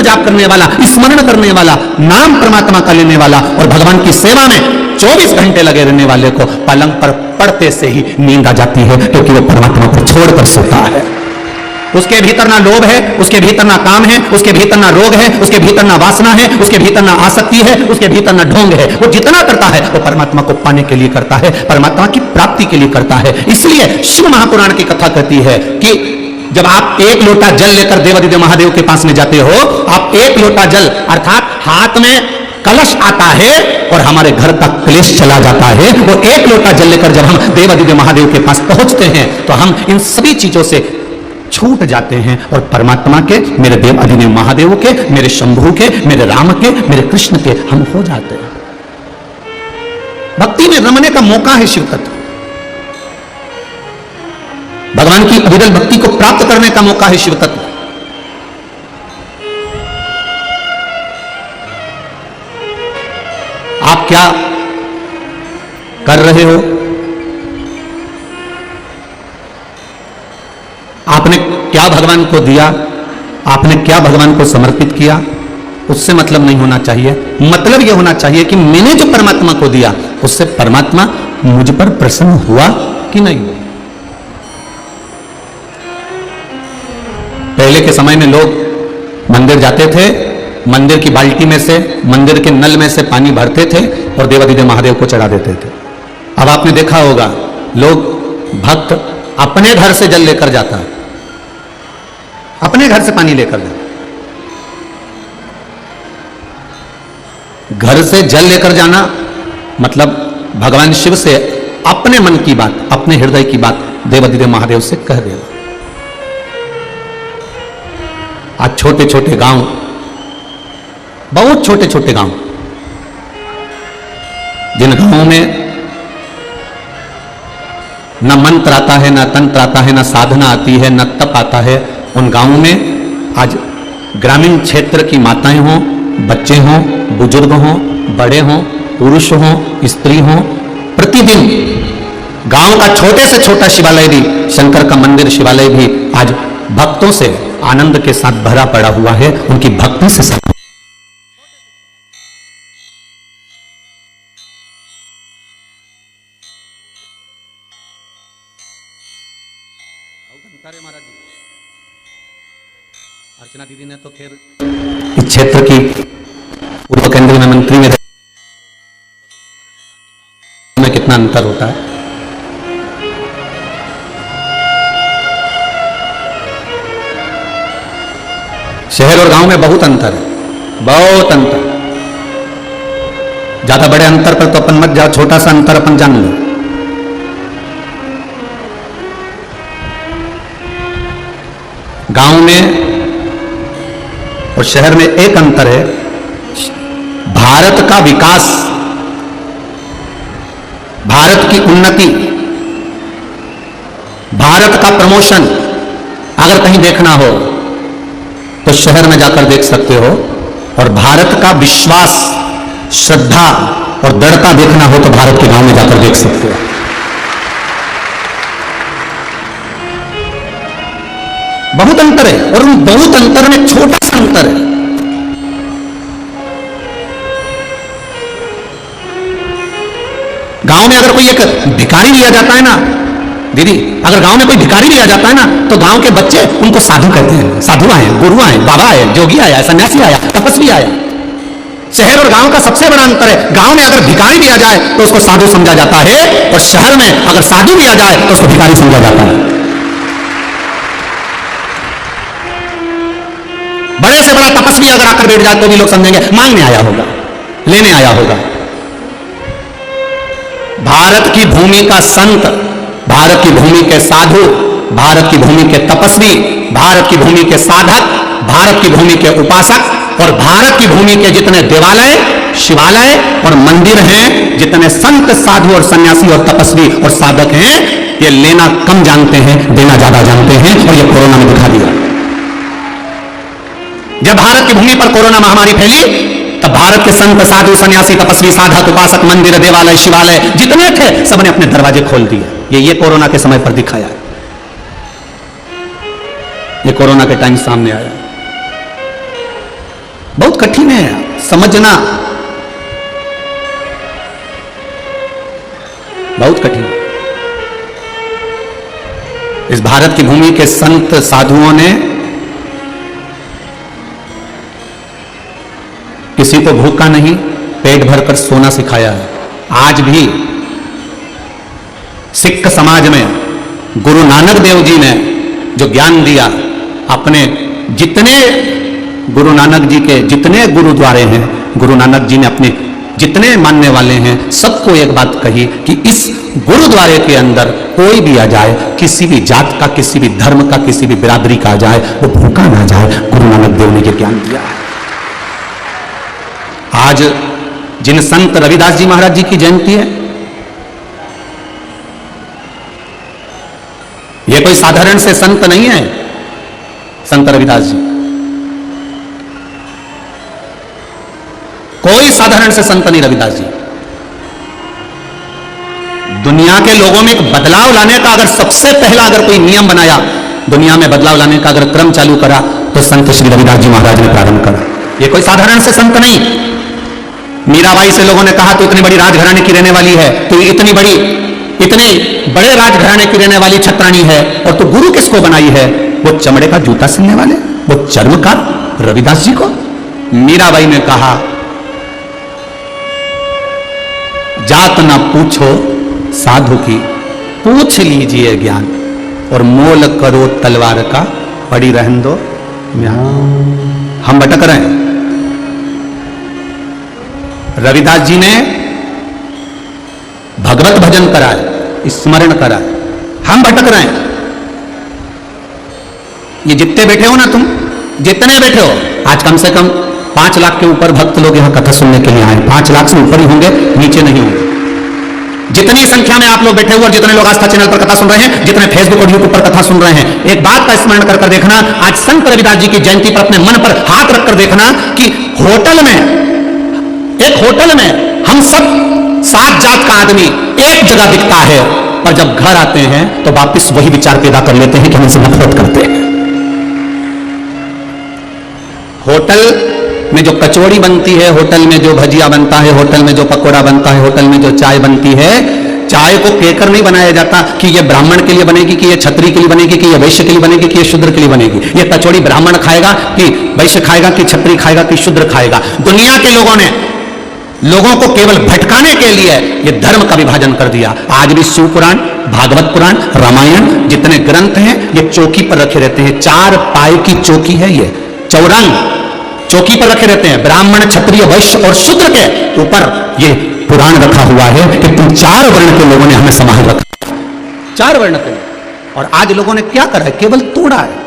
जाप करने वाला, स्मरण करने वाला, नाम परमात्मा का लेने वाला और भगवान की सेवा में 24 घंटे लगे रहने वाले को पलंग पर पड़ते से ही नींद आ जाती है, क्योंकि वो परमात्मा को छोड़कर सोता है। उसके भीतर ना लोभ है, उसके भीतर ना काम है, उसके भीतर ना रोग है, उसके भीतर ना वासना है, उसके भीतर ना आसक्ति है, उसके भीतर ना ढोंग है। वो जितना करता है वो परमात्मा को पाने के लिए करता है, परमात्मा की प्राप्ति के लिए करता है। इसलिए शिव महापुराण की कथा कहती है कि जब आप एक लोटा जल लेकर देवादिदेव महादेव के पास में जाते हो, आप एक लोटा जल अर्थात हाथ में कलश आता है और हमारे घर का क्लेश चला जाता है। वो एक लोटा जल लेकर जब हम देवादिदेव महादेव के पास पहुंचते हैं तो हम इन सभी चीजों से छूट जाते हैं और परमात्मा के, मेरे देव अधिदेव महादेव के, मेरे शंभू के, मेरे राम के, मेरे कृष्ण के हम हो जाते हैं। भक्ति में रमने का मौका है शिव तत्व, भगवान की अविरल भक्ति को प्राप्त करने का मौका है शिव तत्व। आप क्या कर रहे हो? आपने क्या भगवान को दिया, आपने क्या भगवान को समर्पित किया, उससे मतलब नहीं होना चाहिए। मतलब यह होना चाहिए कि मैंने जो परमात्मा को दिया उससे परमात्मा मुझ पर प्रसन्न हुआ कि नहीं। पहले के समय में लोग मंदिर जाते थे, मंदिर की बाल्टी में से, मंदिर के नल में से पानी भरते थे और देवादिदेव महादेव को चढ़ा देते थे। अब आपने देखा होगा लोग, भक्त अपने घर से जल लेकर जाता है, अपने घर से पानी लेकर जाता। घर से जल लेकर जाना मतलब भगवान शिव से अपने मन की बात, अपने हृदय की बात देवादिदेव महादेव से कह देना। आज छोटे छोटे गांव, बहुत छोटे छोटे गांव, जिन गांवों में न मंत्र आता है, न तंत्र आता है, न साधना आती है, न तप आता है, उन गांवों में आज ग्रामीण क्षेत्र की माताएं हों, बच्चे हों, बुजुर्ग हों, बड़े हों, पुरुष हों, स्त्री हों, प्रतिदिन गांव का छोटे से छोटा शिवालय भी, शंकर का मंदिर शिवालय भी आज भक्तों से आनंद के साथ भरा पड़ा हुआ है, उनकी भक्ति से सब। महाराज जी, अर्चना दीदी ने तो खैर इस क्षेत्र की पूर्व केंद्रीय मंत्री में कितना अंतर होता है। शहर और गांव में बहुत अंतर है, बहुत अंतर। ज्यादा बड़े अंतर पर तो अपन मत जाओ, छोटा सा अंतर अपन जान लो। गांव में और शहर में एक अंतर है, भारत का विकास, भारत की उन्नति, भारत का प्रमोशन अगर कहीं देखना हो तो शहर में जाकर देख सकते हो, और भारत का विश्वास, श्रद्धा और दृढ़ता देखना हो तो भारत के गांव में जाकर देख सकते हो। बहुत अंतर है, और उन बहुत अंतर में छोटा सा अंतर है। गांव में अगर कोई एक भिखारी लिया जाता है ना दीदी, अगर गांव में कोई भिखारी लिया जाता है ना तो गांव के बच्चे उनको साधु कहते हैं। साधु आए, गुरु आए, बाबा आए, जोगी आया, सन्यासी आया, तपस्वी आया। शहर और गांव का सबसे बड़ा अंतर है, गांव में अगर भिखारी लिया जाए तो उसको साधु समझा जाता है, और शहर में अगर साधु लिया जाए तो उसको भिखारी समझा जाता है। बड़े से बड़ा तपस्वी अगर आकर बैठ जाए तो भी लोग समझेंगे मांगने आया होगा, लेने आया होगा। भारत की भूमि का संत, भारत की भूमि के साधु, भारत की भूमि के तपस्वी, भारत की भूमि के साधक, भारत की भूमि के उपासक और भारत की भूमि के जितने देवालय, शिवालय और मंदिर हैं, जितने संत, साधु और सन्यासी और तपस्वी और साधक हैं, ये लेना कम जानते हैं, देना ज्यादा जानते हैं, और ये कोरोना में दिखा दिया। जब भारत की भूमि पर कोरोना महामारी फैली तब भारत के संत, साधु, सन्यासी, तपस्वी, साधक, उपासक, मंदिर, देवालय, शिवालय जितने थे सबने अपने दरवाजे खोल दिए। ये कोरोना के समय पर दिखाया, ये कोरोना के टाइम सामने आया। बहुत कठिन है समझना, बहुत कठिन है। इस भारत की भूमि के संत साधुओं ने किसी को भूखा नहीं पेट भरकर सोना सिखाया है। आज भी सिख समाज में गुरु नानक देव जी ने जो ज्ञान दिया, अपने जितने गुरु नानक जी के जितने गुरुद्वारे हैं, गुरु नानक जी ने अपने जितने मानने वाले हैं सबको एक बात कही कि इस गुरुद्वारे के अंदर कोई भी आ जाए, किसी भी जात का, किसी भी धर्म का, किसी भी बिरादरी का आ जाए, वो भूखा ना जाए। गुरु नानक देव ने ये ज्ञान दिया है। आज जिन संत रविदास जी महाराज जी की जयंती है, ये कोई साधारण से संत नहीं है। संत रविदास जी कोई साधारण से संत नहीं। रविदास जी दुनिया के लोगों में एक बदलाव लाने का अगर सबसे पहला अगर कोई नियम बनाया, दुनिया में बदलाव लाने का अगर क्रम चालू करा, तो संत श्री रविदास जी महाराज ने प्रारंभ करा। ये कोई साधारण से संत नहीं। मीराबाई से लोगों ने कहा तो इतनी बड़ी राजघराने की रहने वाली है, तो इतने बड़े राजघराने की रहने वाली छत्राणी है, और तो गुरु किसको बनाई है? वो चमड़े का जूता सिलने वाले, वो चर्मकार रविदास जी को। मीराबाई ने कहा जात ना पूछो साधु की, पूछ लीजिए ज्ञान, और मोल करो तलवार का, पड़ी रहन दो। हम भटक रहे हैं। रविदास जी ने भगवत भजन कराए, स्मरण कराए, हम भटक रहे हैं। ये जितने बैठे हो ना, तुम जितने बैठे हो, आज कम से कम 5 लाख के ऊपर भक्त लोग यहां कथा सुनने के लिए आए। 5 लाख से ऊपर ही होंगे, नीचे नहीं होंगे। जितनी संख्या में आप लोग बैठे हुए और जितने लोग आस्था चैनल पर कथा सुन रहे हैं, जितने फेसबुक और यूट्यूब पर कथा सुन रहे हैं, एक बात का स्मरण कर देखना, आज संत रविदास जी की जयंती पर अपने मन पर हाथ रखकर देखना कि होटल में, एक होटल में हम सब 7 जात का आदमी एक जगह दिखता है, पर जब घर आते हैं तो वापस वही विचार पैदा कर लेते हैं कि हम इनसे नफरत करते हैं। होटल में जो कचौड़ी बनती है, होटल में जो भजिया बनता है, होटल में जो पकोड़ा बनता है, होटल में जो चाय बनती है, चाय को कहकर नहीं बनाया जाता कि ये ब्राह्मण के लिए बनेगी, कि ये छत्री के लिए बनेगी, कि ये वैश्य के लिए बनेगी, कि ये शूद्र के लिए बनेगी। ये कचौड़ी ब्राह्मण खाएगा कि वैश्य खाएगा, कि छत्री खाएगा, कि शूद्र खाएगा। दुनिया के लोगों ने लोगों को केवल भटकाने के लिए ये धर्म का विभाजन कर दिया। आज भी शिव पुराण, भागवत पुराण, रामायण जितने ग्रंथ हैं, ये चौकी पर रखे रहते हैं। 4 पाए की चौकी है, ये चौरंग चौकी पर रखे रहते हैं। ब्राह्मण, क्षत्रिय, वैश्य और शूद्र के ऊपर ये पुराण रखा हुआ है कि तुम 4 वर्ण के लोगों ने हमें संभाल रखा। 4 वर्ण के, और आज लोगों ने क्या करा है? केवल तोड़ा है,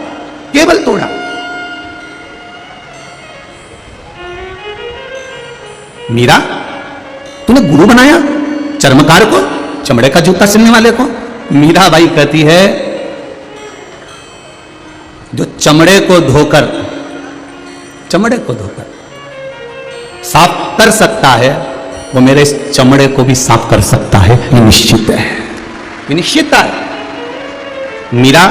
केवल तोड़ा। मीरा तूने गुरु बनाया चर्मकार को, चमड़े का जूता सिलने वाले को। मीराबाई कहती है जो चमड़े को धोकर साफ कर सकता है, वो मेरे इस चमड़े को भी साफ कर सकता है। ये निश्चित है, ये निश्चित है। मीरा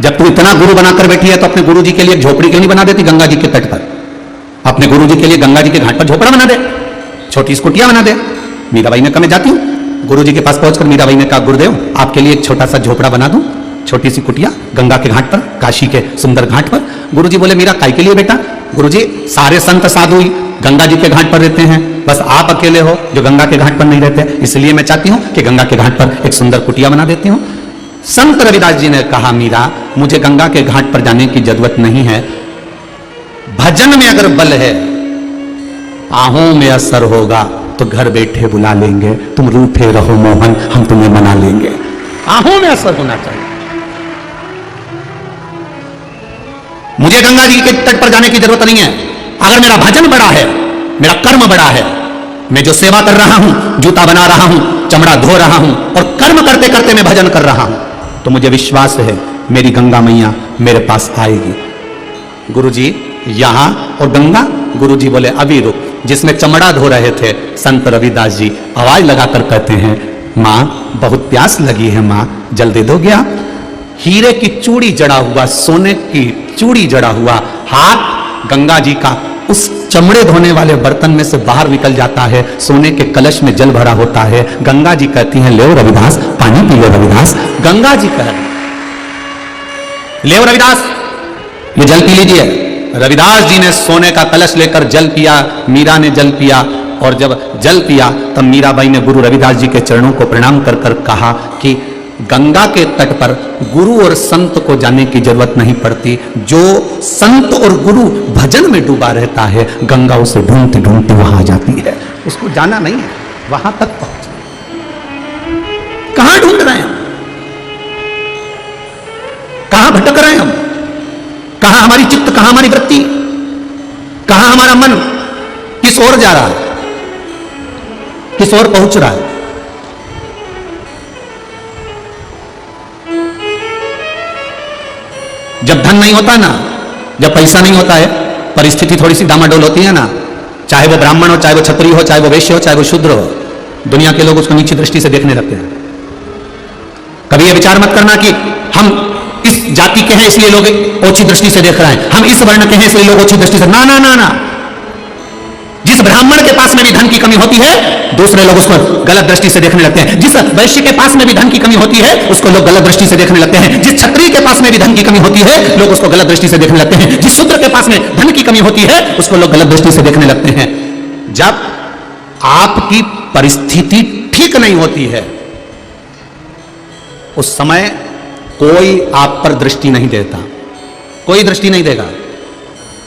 जब तू इतना गुरु बनाकर बैठी है, तो अपने गुरु जी के लिए एक झोपड़ी क्यों नहीं बना देती गंगा जी के तट पर? अपने गुरु जी के लिए गंगा जी के घाट पर झोपड़ा बना दे, छोटी सी कुटिया बना दे। मीराबाई ने कहा मैं जाती हूं। गुरु जी के पास पहुंचकर मीराबाई ने कहा गुरुदेव आपके लिए एक छोटा सा झोपड़ा बना दूं, छोटी सी कुटिया गंगा के घाट पर, काशी के सुंदर घाट पर। गुरु जी बोले मीरा काय के लिए बेटा? गुरु जी सारे संत साधु गंगा जी के घाट पर रहते हैं, बस आप अकेले हो जो गंगा के घाट पर नहीं रहते, इसलिए मैं चाहती हूं कि गंगा के घाट पर एक सुंदर कुटिया बना देती हूं। संत रविदास जी ने कहा मीरा मुझे गंगा के घाट पर जाने की जरूरत नहीं है, भजन में अगर बल है, आहों में असर होगा तो घर बैठे बुला लेंगे, तुम रूठे रहो मोहन हम तुम्हें मना लेंगे। आहों में असर होना चाहिए। मुझे गंगा जी के तट पर जाने की जरूरत नहीं है। अगर मेरा भजन बड़ा है, मेरा कर्म बड़ा है, मैं जो सेवा कर रहा हूं, जूता बना रहा हूं, चमड़ा धो रहा हूं, और कर्म करते करते मैं भजन कर रहा हूं, तो मुझे विश्वास है मेरी गंगा मैया मेरे पास आएगी। गुरुजी यहां और गंगा? गुरुजी बोले अभी रुक। जिसमें चमड़ा धो रहे थे संत रविदास जी आवाज लगाकर कहते हैं मां बहुत प्यास लगी है मां, जल दे दो गया? हीरे की चूड़ी जड़ा हुआ, सोने की चूड़ी जड़ा हुआ हाथ गंगा जी का उस चमड़े धोने वाले बर्तन में से बाहर निकल जाता है, सोने के कलश में जल भरा होता है। गंगा जी कहती हैं, ले रविदास पानी पी लो रविदास। गंगा जी कह ले रविदास ये जल पी लीजिए। रविदास जी ने सोने का कलश लेकर जल पिया, मीरा ने जल पिया, और जब जल पिया तब मीराबाई ने गुरु रविदास जी के चरणों को प्रणाम कर कर कहा कि गंगा के तट पर गुरु और संत को जाने की जरूरत नहीं पड़ती, जो संत और गुरु भजन में डूबा रहता है गंगा उसे ढूंढती ढूंढती वहां आ जाती है। उसको जाना नहीं है, वहां तक पहुंच। कहां ढूंढ रहे हैं हम, कहां भटक रहे हैं हम, कहां हमारी चित्त, कहां हमारी वृत्ति, कहां हमारा मन किस ओर जा रहा है, किस ओर पहुंच रहा है। जब धन नहीं होता ना, जब पैसा नहीं होता है, परिस्थिति थोड़ी सी डामाडोल होती है ना, चाहे वो ब्राह्मण हो, चाहे वो क्षत्रिय हो, चाहे वो वैश्य हो, चाहे वो शूद्र हो, दुनिया के लोग उसको नीची दृष्टि से देखने लगते हैं। कभी ये विचार मत करना कि हम इस जाति के हैं इसलिए लोग ओछी दृष्टि से देख रहे हैं, हम इस वर्ण के हैं इसलिए लोग ओछी दृष्टि से, ना ना ना ना। जिस ब्राह्मण के पास में भी धन की कमी होती है दूसरे लोग उसको गलत दृष्टि से देखने लगते हैं। जिस वैश्य के पास में भी धन की कमी होती है उसको लोग गलत दृष्टि से देखने लगते हैं। जिस क्षत्रिय के पास में भी धन की कमी होती है लोग उसको गलत दृष्टि से देखने लगते हैं। जिस शूद्र के पास में धन की कमी होती है उसको लोग गलत दृष्टि से देखने लगते हैं। जब आपकी परिस्थिति ठीक नहीं होती है उस समय कोई आप पर दृष्टि नहीं देता, कोई दृष्टि नहीं देगा।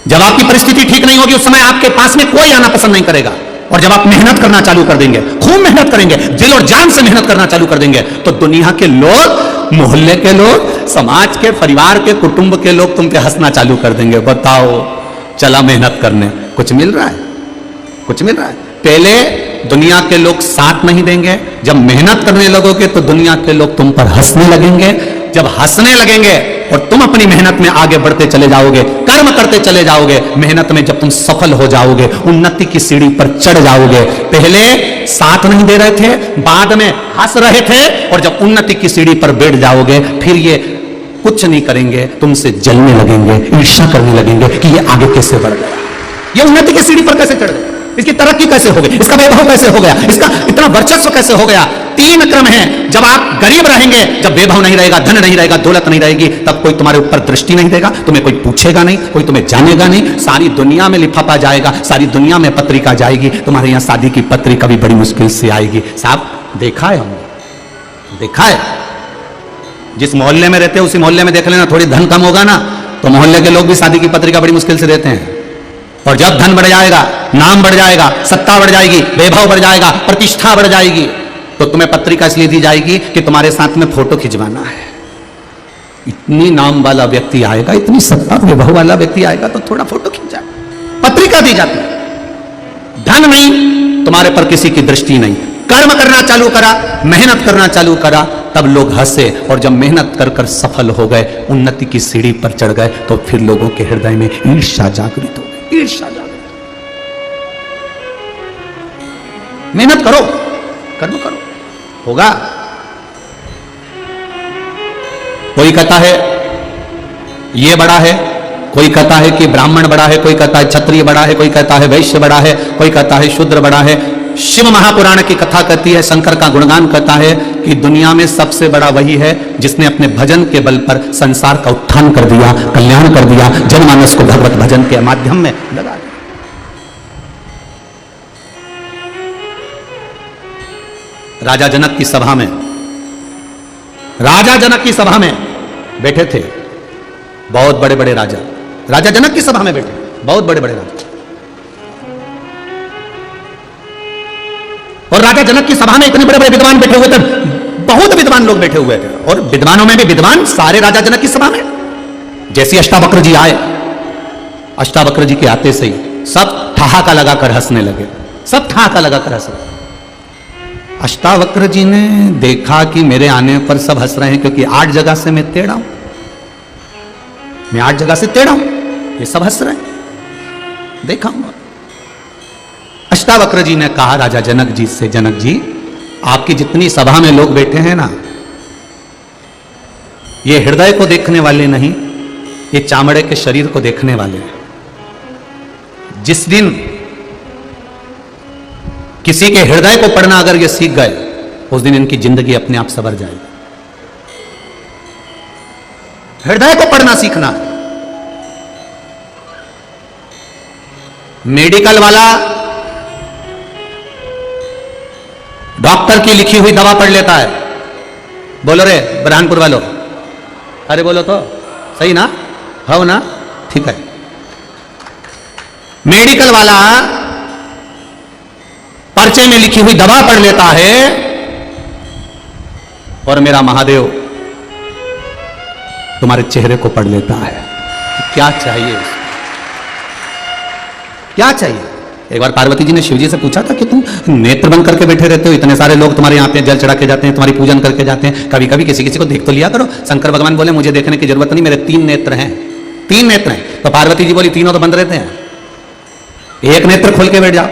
जब आपकी परिस्थिति ठीक नहीं होगी उस समय आपके पास में कोई आना पसंद नहीं करेगा। और जब आप मेहनत करना चालू कर देंगे, खूब मेहनत करेंगे, दिल और जान से मेहनत करना चालू कर देंगे, तो दुनिया के लोग, मोहल्ले के लोग, समाज के, परिवार के, कुटुंब के लोग तुम पे हंसना चालू कर देंगे। बताओ, चला मेहनत करने, कुछ मिल रहा है, कुछ मिल रहा है। पहले दुनिया के लोग साथ नहीं देंगे, जब मेहनत करने लगोगे तो दुनिया के लोग तुम पर हंसने लगेंगे। जब हंसने लगेंगे और तुम अपनी मेहनत में आगे बढ़ते चले जाओगे, कर्म करते चले जाओगे, मेहनत में जब तुम सफल हो जाओगे, उन्नति की सीढ़ी पर चढ़ जाओगे, पहले साथ नहीं दे रहे थे, बाद में हंस रहे थे, और जब उन्नति की सीढ़ी पर बैठ जाओगे फिर ये कुछ नहीं करेंगे, तुमसे जलने लगेंगे, ईर्ष्या करने लगेंगे कि ये आगे कैसे बढ़ गया, ये उन्नति की सीढ़ी पर कैसे चढ़ गया, इसकी तरक्की कैसे हो गई, इसका वैभव कैसे हो गया, इसका इतना वर्चस्व कैसे हो गया। तीन क्रम है। जब आप गरीब रहेंगे, जब वैभव नहीं रहेगा, धन नहीं रहेगा, दौलत नहीं रहेगी, तब कोई तुम्हारे ऊपर दृष्टि नहीं देगा, तुम्हें कोई पूछेगा नहीं, कोई तुम्हें जानेगा नहीं। सारी दुनिया में लिफाफा जाएगा, सारी दुनिया में पत्रिका जाएगी, तुम्हारे यहां शादी की पत्रिका भी बड़ी मुश्किल से आएगी। साहब देखा है, हमने देखा है। जिस मोहल्ले में रहते हो उसी मोहल्ले में देख लेना, थोड़ी धन कम होगा ना तो मोहल्ले के लोग भी शादी की पत्रिका बड़ी मुश्किल से देते हैं। और जब धन बढ़ जाएगा, नाम बढ़ जाएगा, सत्ता बढ़ जाएगी, वैभव बढ़ जाएगा, प्रतिष्ठा बढ़ जाएगी, तो तुम्हें पत्रिका इसलिए दी जाएगी कि तुम्हारे साथ में फोटो खिंचवाना है। इतनी नाम वाला व्यक्ति आएगा, इतनी सत्ता वैभव वाला व्यक्ति आएगा तो थोड़ा फोटो खिंचा, पत्रिका दी जाती है। धन नहीं, तुम्हारे पर किसी की दृष्टि नहीं। कर्म करना चालू करा, मेहनत करना चालू करा, तब लोग हंसे, और जब मेहनत कर कर सफल हो गए, उन्नति की सीढ़ी पर चढ़ गए, तो फिर लोगों के हृदय में ईर्ष्या जागृत हो गई, ईर्ष्या जागृत। मेहनत करो, कर्म करो, होगा। कोई कहता है ये बड़ा है, कोई कहता है कि ब्राह्मण बड़ा है, कोई कहता है क्षत्रिय बड़ा है, कोई कहता है वैश्य बड़ा है, कोई कहता है शूद्र बड़ा है। शिव महापुराण की कथा कहती है, शंकर का गुणगान कहता है कि दुनिया में सबसे बड़ा वही है जिसने अपने भजन के बल पर संसार का उत्थान कर दिया, कल्याण कर दिया, जनमानस को भगवत भजन के माध्यम में लगा दिया। राजा जनक की सभा में, राजा जनक की सभा में बैठे थे बहुत बड़े बड़े राजा, राजा जनक की सभा में बैठे बहुत बड़े बड़े राजा, और राजा जनक की सभा में इतने बड़े बड़े विद्वान बैठे हुए थे, बहुत विद्वान लोग बैठे हुए थे, और विद्वानों में भी विद्वान सारे राजा जनक की सभा में। जैसे अष्टावक्र जी आए, अष्टावक्र जी के आते से ही सब ठहाका लगाकर हंसने लगे, सब ठहाका लगाकर हंस रहे। अष्टावक्र जी ने देखा कि मेरे आने पर सब हंस रहे हैं, क्योंकि 8 जगह से मैं टेढ़ा हूं, मैं 8 जगह से टेढ़ा हूं, ये सब हंस रहे हैं, देखा हूं। अष्टावक्र जी ने कहा राजा जनक जी से, जनक जी आपकी जितनी सभा में लोग बैठे हैं ना, ये हृदय को देखने वाले नहीं, ये चामड़े के शरीर को देखने वाले हैं। जिस दिन किसी के हृदय को पढ़ना अगर ये सीख गए, उस दिन इनकी जिंदगी अपने आप संवर जाएगी। हृदय को पढ़ना सीखना। मेडिकल वाला डॉक्टर की लिखी हुई दवा पढ़ लेता है। बोलो रे बुरहानपुर वालों, अरे बोलो तो सही ना, हो ना, ठीक है। मेडिकल वाला पर्चे में लिखी हुई दवा पढ़ लेता है और मेरा महादेव तुम्हारे चेहरे को पढ़ लेता है। क्या चाहिए, क्या चाहिए? एक बार पार्वती जी ने शिव जी से पूछा था कि तुम नेत्र बंद करके बैठे रहते हो, इतने सारे लोग तुम्हारे यहाँ पे जल चढ़ा के जाते हैं, तुम्हारी पूजन करके जाते हैं, कभी कभी किसी किसी को देख तो लिया करो। शंकर भगवान बोले मुझे देखने की जरूरत नहीं, मेरे 3 नेत्र हैं, 3 नेत्र हैं। तो पार्वती जी बोली तीनों तो बंद रहते हैं, एक नेत्र खोल के बैठ जाओ।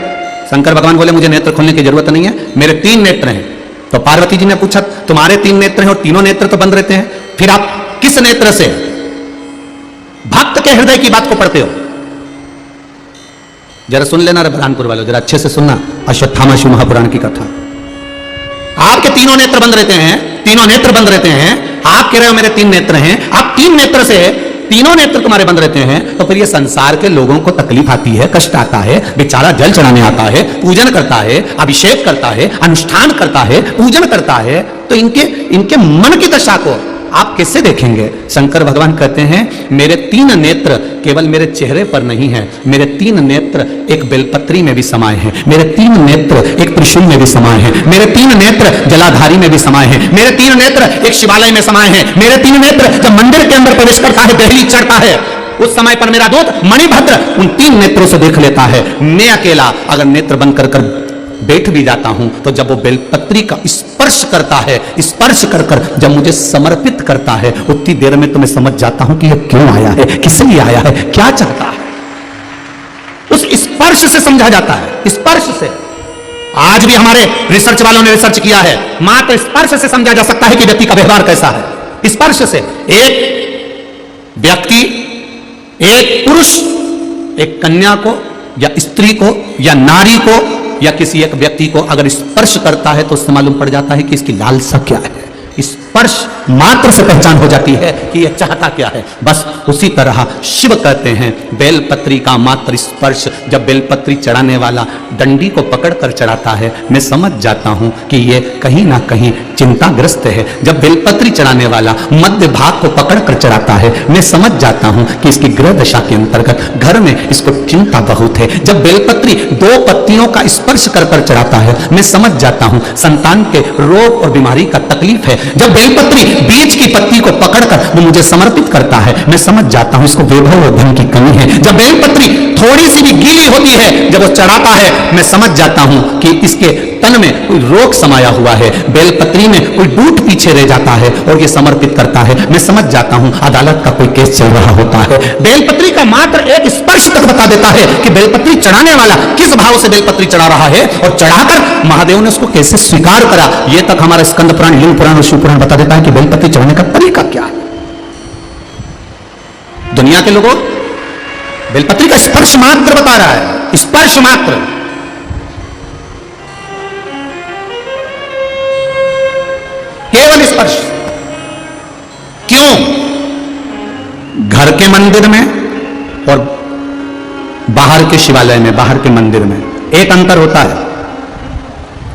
शंकर भगवान बोले मुझे नेत्र खोलने की जरूरत नहीं है, मेरे 3 नेत्र हैं। तो पार्वती जी ने पूछा तुम्हारे 3 नेत्र हैं और तीनों नेत्र तो बंद रहते हैं, फिर आप किस नेत्र से भक्त के हृदय की बात को पढ़ते हो? जरा सुन लेना रे बुरहानपुर वालों, जरा अच्छे से सुनना अश्वत्थामा शिव महापुराण की कथा। आपके तीनों नेत्र बंद रहते हैं, तीनों नेत्र बंद रहते हैं, आप कह रहे हो मेरे 3 नेत्र हैं, आप 3 नेत्र से तीनों नेत्र तुम्हारे बंद रहते हैं, तो फिर ये संसार के लोगों को तकलीफ आती है, कष्ट आता है, बेचारा जल चढ़ाने आता है, पूजन करता है, अभिषेक करता है, अनुष्ठान करता है, पूजन करता है, तो इनके मन की दशा को आप कैसे देखेंगे? शंकर भगवान कहते हैं मेरे 3 नेत्र केवल मेरे चेहरे पर नहीं है, मेरे 3 नेत्र एक बेलपत्री में भी समाये हैं, मेरे 3 नेत्र एक त्रिशूल में भी समाये हैं, मेरे 3 नेत्र जलाधारी में भी समाये हैं, मेरे 3 नेत्र एक शिवालय में समाये हैं, मेरे 3 नेत्र जब मंदिर के अंदर प्रवेश करता है, दहली चढ़ता है, उस समय पर मेरा दूत मणिभद्र उन 3 नेत्रों से देख लेता है। मैं अकेला अगर नेत्र बंद कर बैठ भी जाता हूं, तो जब वो बेलपत्री का स्पर्श करता है, स्पर्श कर जब मुझे समर्पित करता है, उतनी देर में तो मैं समझ जाता हूं कि ये क्यों आया है, किस लिए आया है, क्या चाहता है। उस स्पर्श से समझा जाता है, स्पर्श से। आज भी हमारे रिसर्च वालों ने रिसर्च किया है, मात्र स्पर्श से समझा जा सकता है कि व्यक्ति का व्यवहार कैसा है। स्पर्श से एक व्यक्ति, एक पुरुष एक कन्या को या स्त्री को या नारी को या किसी एक व्यक्ति को अगर स्पर्श करता है तो उससे मालूम पड़ जाता है कि इसकी लालसा क्या है। स्पर्श मात्र से पहचान हो जाती है कि यह चाहता क्या है। बस उसी तरह शिव कहते हैं बेलपत्री का मात्र स्पर्श, जब बेलपत्री चढ़ाने वाला डंडी को पकड़कर चढ़ाता है, मैं समझ जाता हूं कि यह कहीं ना कहीं चिंताग्रस्त है। जब बेलपत्री चढ़ाने वाला मध्य भाग को पकड़कर चढ़ाता है, मैं समझ जाता हूं कि इसकी ग्रह दशा के अंतर्गत घर में इसको चिंता बहुत है। जब बेलपत्री 2 पत्तियों का स्पर्श कर चढ़ाता है, मैं समझ जाता हूं संतान के रोग और बीमारी का तकलीफ है। जब बेलपत्री बीच की पत्ती को पकड़कर वो मुझे समर्पित करता है, मैं समझ जाता हूं इसको वैभव और धन की कमी है। जब बेलपत्री थोड़ी सी भी गीली होती है, जब वो चढ़ाता है, मैं समझ जाता हूं कि इसके तन में कोई रोग समाया हुआ है। बेलपत्री में कोई बूट पीछे रह जाता है और ये समर्पित करता है, मैं समझ जाता हूं अदालत का कोई केस चल रहा होता है। बेलपत्री का मात्र एक स्पर्श तक बता देता है कि बेलपत्री चढ़ाने वाला किस भाव से बेलपत्री चढ़ा रहा है और चढ़ाकर महादेव ने उसको कैसे स्वीकार करा। यह तक हमारा स्कंद पुराण, लिंग पुराण और शिव पुराण बता देता है कि बेलपत्री चढ़ाने का तरीका क्या है। दुनिया के लोगों बेलपत्री का स्पर्श मात्र बता रहा है, स्पर्श मात्र। केवल स्पर्श। क्यों? घर के मंदिर में और बाहर के शिवालय में, बाहर के मंदिर में एक अंतर होता है।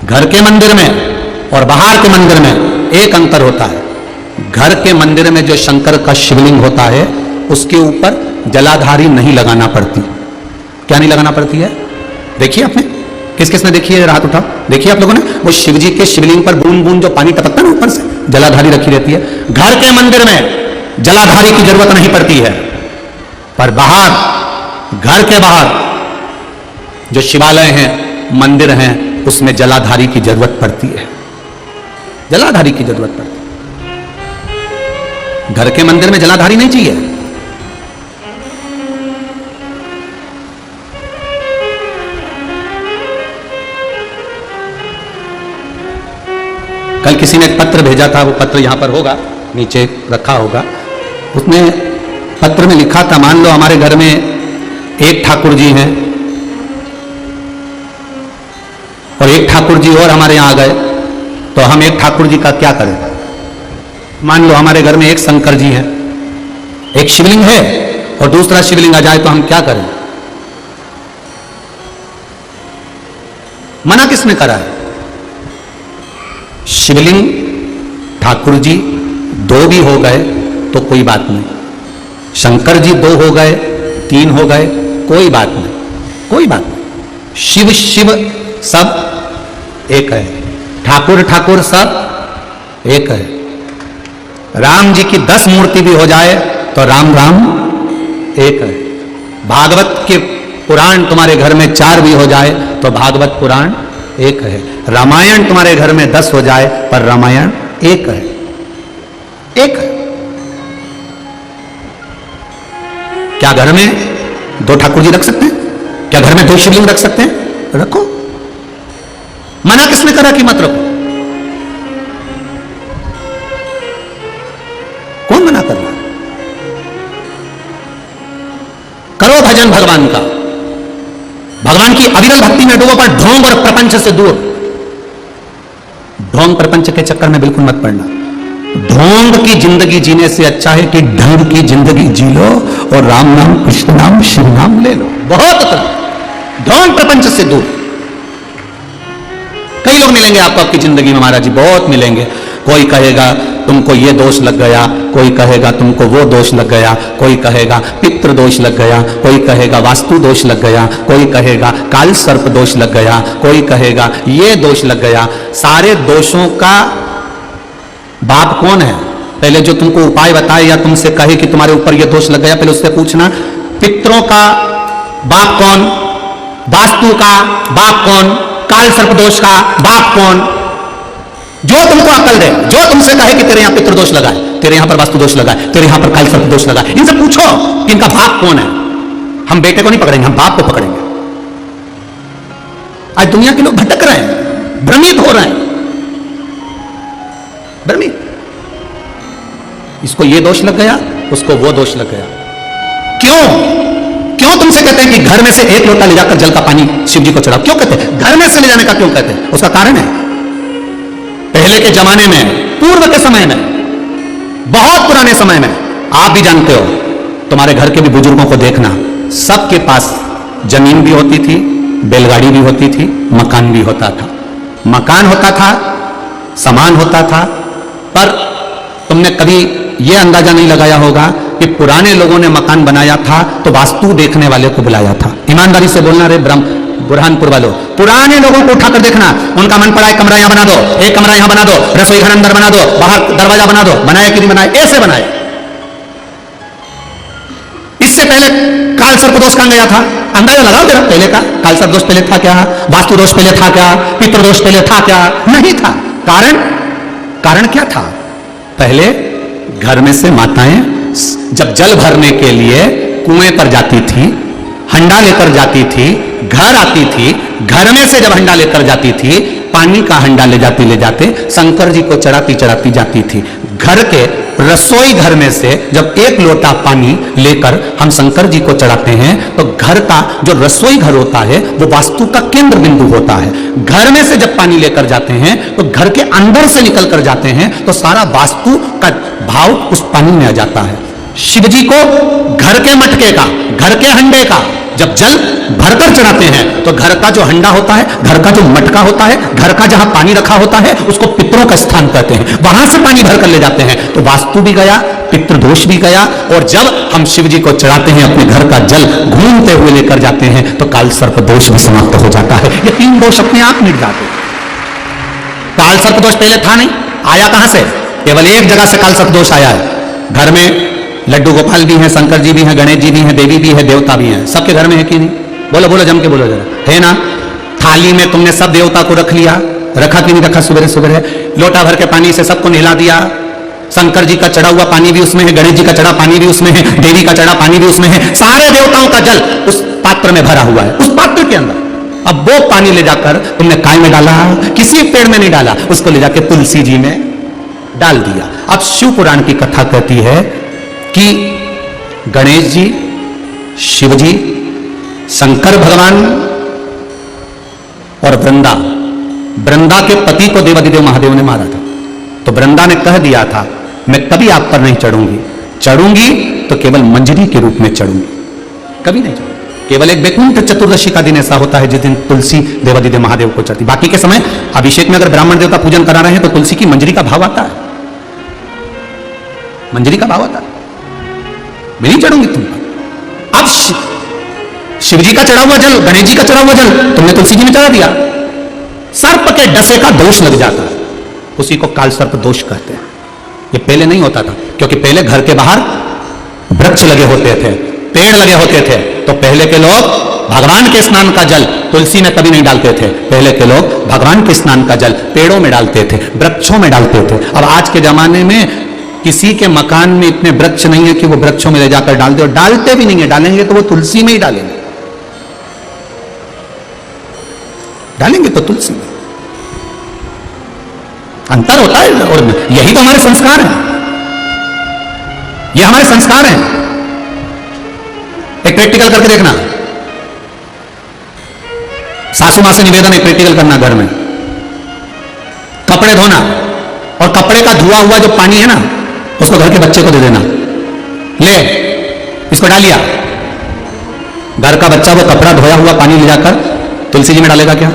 घर के मंदिर में और बाहर के मंदिर में एक अंतर होता है। घर के मंदिर में जो शंकर का शिवलिंग होता है, उसके ऊपर जलाधारी नहीं लगाना पड़ती। क्या नहीं लगाना पड़ती है? देखिए आपने, किस किसने देखी है? हाथ उठाओ। देखिए आप लोगों ने, वो शिव जी के शिवलिंग पर बूंद बूंद जो पानी टपकता है ना ऊपर से, जलाधारी रखी रहती है। घर के मंदिर में जलाधारी की जरूरत नहीं पड़ती है, पर बाहर, घर के बाहर जो शिवालय हैं, मंदिर हैं, उसमें जलाधारी की जरूरत पड़ती है। जलाधारी की जरूरत पड़ती है। घर के मंदिर में जलाधारी नहीं चाहिए। कल किसी ने एक पत्र भेजा था, वो पत्र यहां पर होगा, नीचे रखा होगा। उसने पत्र में लिखा था, मान लो हमारे घर में एक ठाकुर जी हैं, और एक ठाकुर जी और हमारे यहां आ गए, तो हम एक ठाकुर जी का क्या करें? मान लो हमारे घर में एक शंकर जी है, एक शिवलिंग है और दूसरा शिवलिंग आ जाए तो हम क्या करें? मना किसने करा है? शिवलिंग ठाकुर जी दो भी हो गए तो कोई बात नहीं, शंकर जी दो हो गए, तीन हो गए, कोई बात नहीं, कोई बात नहीं। शिव शिव सब एक है, ठाकुर ठाकुर सब एक है। राम जी की 10 मूर्ति भी हो जाए तो राम राम एक है। भागवत के पुराण तुम्हारे घर में 4 भी हो जाए तो भागवत पुराण एक है। रामायण तुम्हारे घर में 10 हो जाए पर रामायण एक है, एक है। क्या घर में 2 ठाकुर जी रख सकते हैं? क्या घर में 2 शिवलिंग रख सकते हैं? रखो। मना किसने करा कि मत रखो? कौन मना कर रहा? करो भजन भगवान का, भगवान की अविरल भक्ति में डूबो, पर ढोंग और प्रपंच से दूर। ढोंग प्रपंच के चक्कर में बिल्कुल मत पड़ना। ढोंग की जिंदगी जीने से अच्छा है कि ढंग की जिंदगी जी लो और राम नाम कृष्ण नाम शिव नाम ले लो, बहुत अच्छा। ढोंग प्रपंच से दूर। कई लोग मिलेंगे आपको आपकी जिंदगी में महाराज जी, बहुत मिलेंगे। कोई कहेगा तुमको ये दोष लग गया, कोई कहेगा तुमको वो दोष लग गया, कोई कहेगा पितृ दोष लग गया, कोई कहेगा वास्तु दोष लग गया, कोई कहेगा काल सर्प दोष लग गया, कोई कहेगा ये दोष लग गया। सारे दोषों का बाप कौन है? पहले जो तुमको उपाय बताए या तुमसे कहे कि तुम्हारे ऊपर ये दोष लग गया, पहले उससे पूछना पितरों का बाप कौन, वास्तु का बाप कौन, काल सर्प दोष का बाप कौन। जो तुमको अकल दे, जो तुमसे कहे कि तेरे यहां पितृ दोष लगा है, तेरे यहां पर वास्तु दोष लगा है, तेरे यहां पर काल सर्प दोष लगा है, इनसे पूछो कि इनका बाप कौन है। हम बेटे को नहीं पकड़ेंगे, हम बाप को पकड़ेंगे। आज दुनिया के लोग भटक रहे हैं, भ्रमित हो रहे हैं, भ्रमित। इसको ये दोष लग गया, उसको वो दोष लग गया। क्यों तुमसे कहते हैं कि घर में से 1 लोटा ले जाकर जल का पानी शिव जी को चढ़ाओ? क्यों कहते हैं? घर में से ले जाने का क्यों कहते हैं? उसका कारण है, पहले के जमाने में, पूर्व के समय में, बहुत पुराने समय में, आप भी जानते हो, तुम्हारे घर के भी बुजुर्गों को देखना, सबके पास जमीन भी होती थी, बैलगाड़ी भी होती थी, मकान भी होता था। मकान होता था, सामान होता था, पर तुमने कभी यह अंदाजा नहीं लगाया होगा कि पुराने लोगों ने मकान बनाया था तो वास्तु देखने वाले को बुलाया था। ईमानदारी से बोलना रे बुरहानपुर वालों, पुराने लोगों को उठाकर देखना, उनका मन पड़ा एक कमरा यहां बना दो, एक कमरा यहां बना दो, रसोई घर अंदर बना दो, बाहर दरवाजा बना दो, बनाया कि नहीं बनाया? ऐसे बनाए। इससे पहले काल सर्प दोष कहां गया था? अंदाजा लगाओ जरा, पहले का काल सर्प दोष पहले था क्या? वास्तु दोष पहले था क्या? पितृ दोष पहले था क्या? नहीं था। कारण क्या था? पहले घर में से माताएं जब जल भरने के लिए कुएं पर जाती थी, हंडा लेकर जाती थी, घर आती थी, घर में से जब हंडा लेकर जाती थी, पानी का हंडा ले जाते शंकर जी को चढ़ाती जाती थी। घर के रसोई घर में से जब 1 लोटा पानी लेकर हम शंकर जी को चढ़ाते हैं तो घर का जो रसोई घर होता है वो वास्तु का केंद्र बिंदु होता है। घर में से जब पानी लेकर जाते हैं तो घर के अंदर से निकल कर जाते हैं तो सारा वास्तु का भाव उस पानी में आ जाता है। शिव जी को घर के मटके का, घर के हंडे का जब जल भरकर चढ़ाते हैं तो घर का जो हंडा होता है, घर का जो मटका होता है, घर का जहां पानी रखा होता है उसको पितरों का स्थान कहते हैं। वहां से पानी भरकर ले जाते हैं तो वास्तु भी गया, पितृदोष भी गया। और जब हम शिव जी को चढ़ाते हैं, अपने घर का जल घूमते हुए लेकर जाते हैं तो काल सर्प दोष भी समाप्त हो जाता है। ये 3 दोष अपने आप मिट जाते हैं। काल सर्प दोष पहले था नहीं, आया कहां से? केवल एक जगह से काल सर्प दोष आया है। घर में लड्डू गोपाल भी हैं, शंकर जी भी हैं, गणेश जी भी हैं, देवी भी है, देवता भी हैं। सबके घर में है कि नहीं? बोलो बोलो, जम के बोलो जरा, है ना? थाली में तुमने सब देवता को रख लिया, रखा कि नहीं रखा? सुबह सुबह लोटा भर के पानी से सबको नहला दिया। शंकर जी का चढ़ा हुआ पानी भी उसमें है, गणेश जी का चढ़ा पानी भी उसमें है, देवी का चढ़ा पानी भी उसमें है। सारे देवताओं का जल उस पात्र में भरा हुआ है, उस पात्र के अंदर। अब वो पानी ले जाकर तुमने काय में डाला? किसी पेड़ में नहीं डाला, उसको ले जाकर तुलसी जी में डाल दिया। अब शिव पुराण की कथा कहती है कि गणेश जी, शिव जी, शंकर भगवान और वृंदा वृंदा के पति को देवादिदेव महादेव ने मारा था। तो वृंदा ने कह दिया था मैं कभी आप पर नहीं चढ़ूंगी, चढ़ूंगी तो केवल मंजरी के रूप में चढ़ूंगी, कभी नहीं चढ़ूंगी। केवल एक वैकुंठ चतुर्दशी का दिन ऐसा होता है जिस दिन तुलसी देवादिदेव महादेव को चढ़ती। बाकी के समय अभिषेक में अगर ब्राह्मण देवता पूजन करा रहे हैं तो तुलसी की मंजरी का भाव आता है, मंजरी का भाव आता है। मैं नहीं चढ़ूंगी तुम पर। अब शिव जी का चढ़ा हुआ जल, गणेश जी का चढ़ा हुआ जल तुमने तुलसी जी में चढ़ा दिया, सर्प के डसे का दोष लग जाता है, उसी को काल सर्प दोष कहते हैं। ये पहले नहीं होता था, क्योंकि पहले घर के बाहर वृक्ष लगे होते थे, पेड़ लगे होते थे, तो पहले के लोग भगवान के स्नान का जल तुलसी में कभी नहीं डालते थे। पहले के लोग भगवान के स्नान का जल पेड़ों में डालते थे, वृक्षों में डालते थे। अब आज के जमाने में किसी के मकान में इतने वृक्ष नहीं है कि वो वृक्षों में ले जाकर डाल दे, और डालते भी नहीं है। डालेंगे तो वो तुलसी में ही डालेंगे, डालेंगे तो तुलसी में। अंतर होता है, और यही तो हमारे संस्कार हैं, ये हमारे संस्कार हैं। एक प्रैक्टिकल करके देखना, सासू मां से निवेदन है प्रैक्टिकल करना घर में। कपड़े धोना, और कपड़े का धुआ हुआ जो पानी है ना उसको घर के बच्चे को दे देना, ले इसको डालिया। घर का बच्चा वो कपड़ा धोया हुआ पानी ले जाकर तुलसी जी में डालेगा क्या?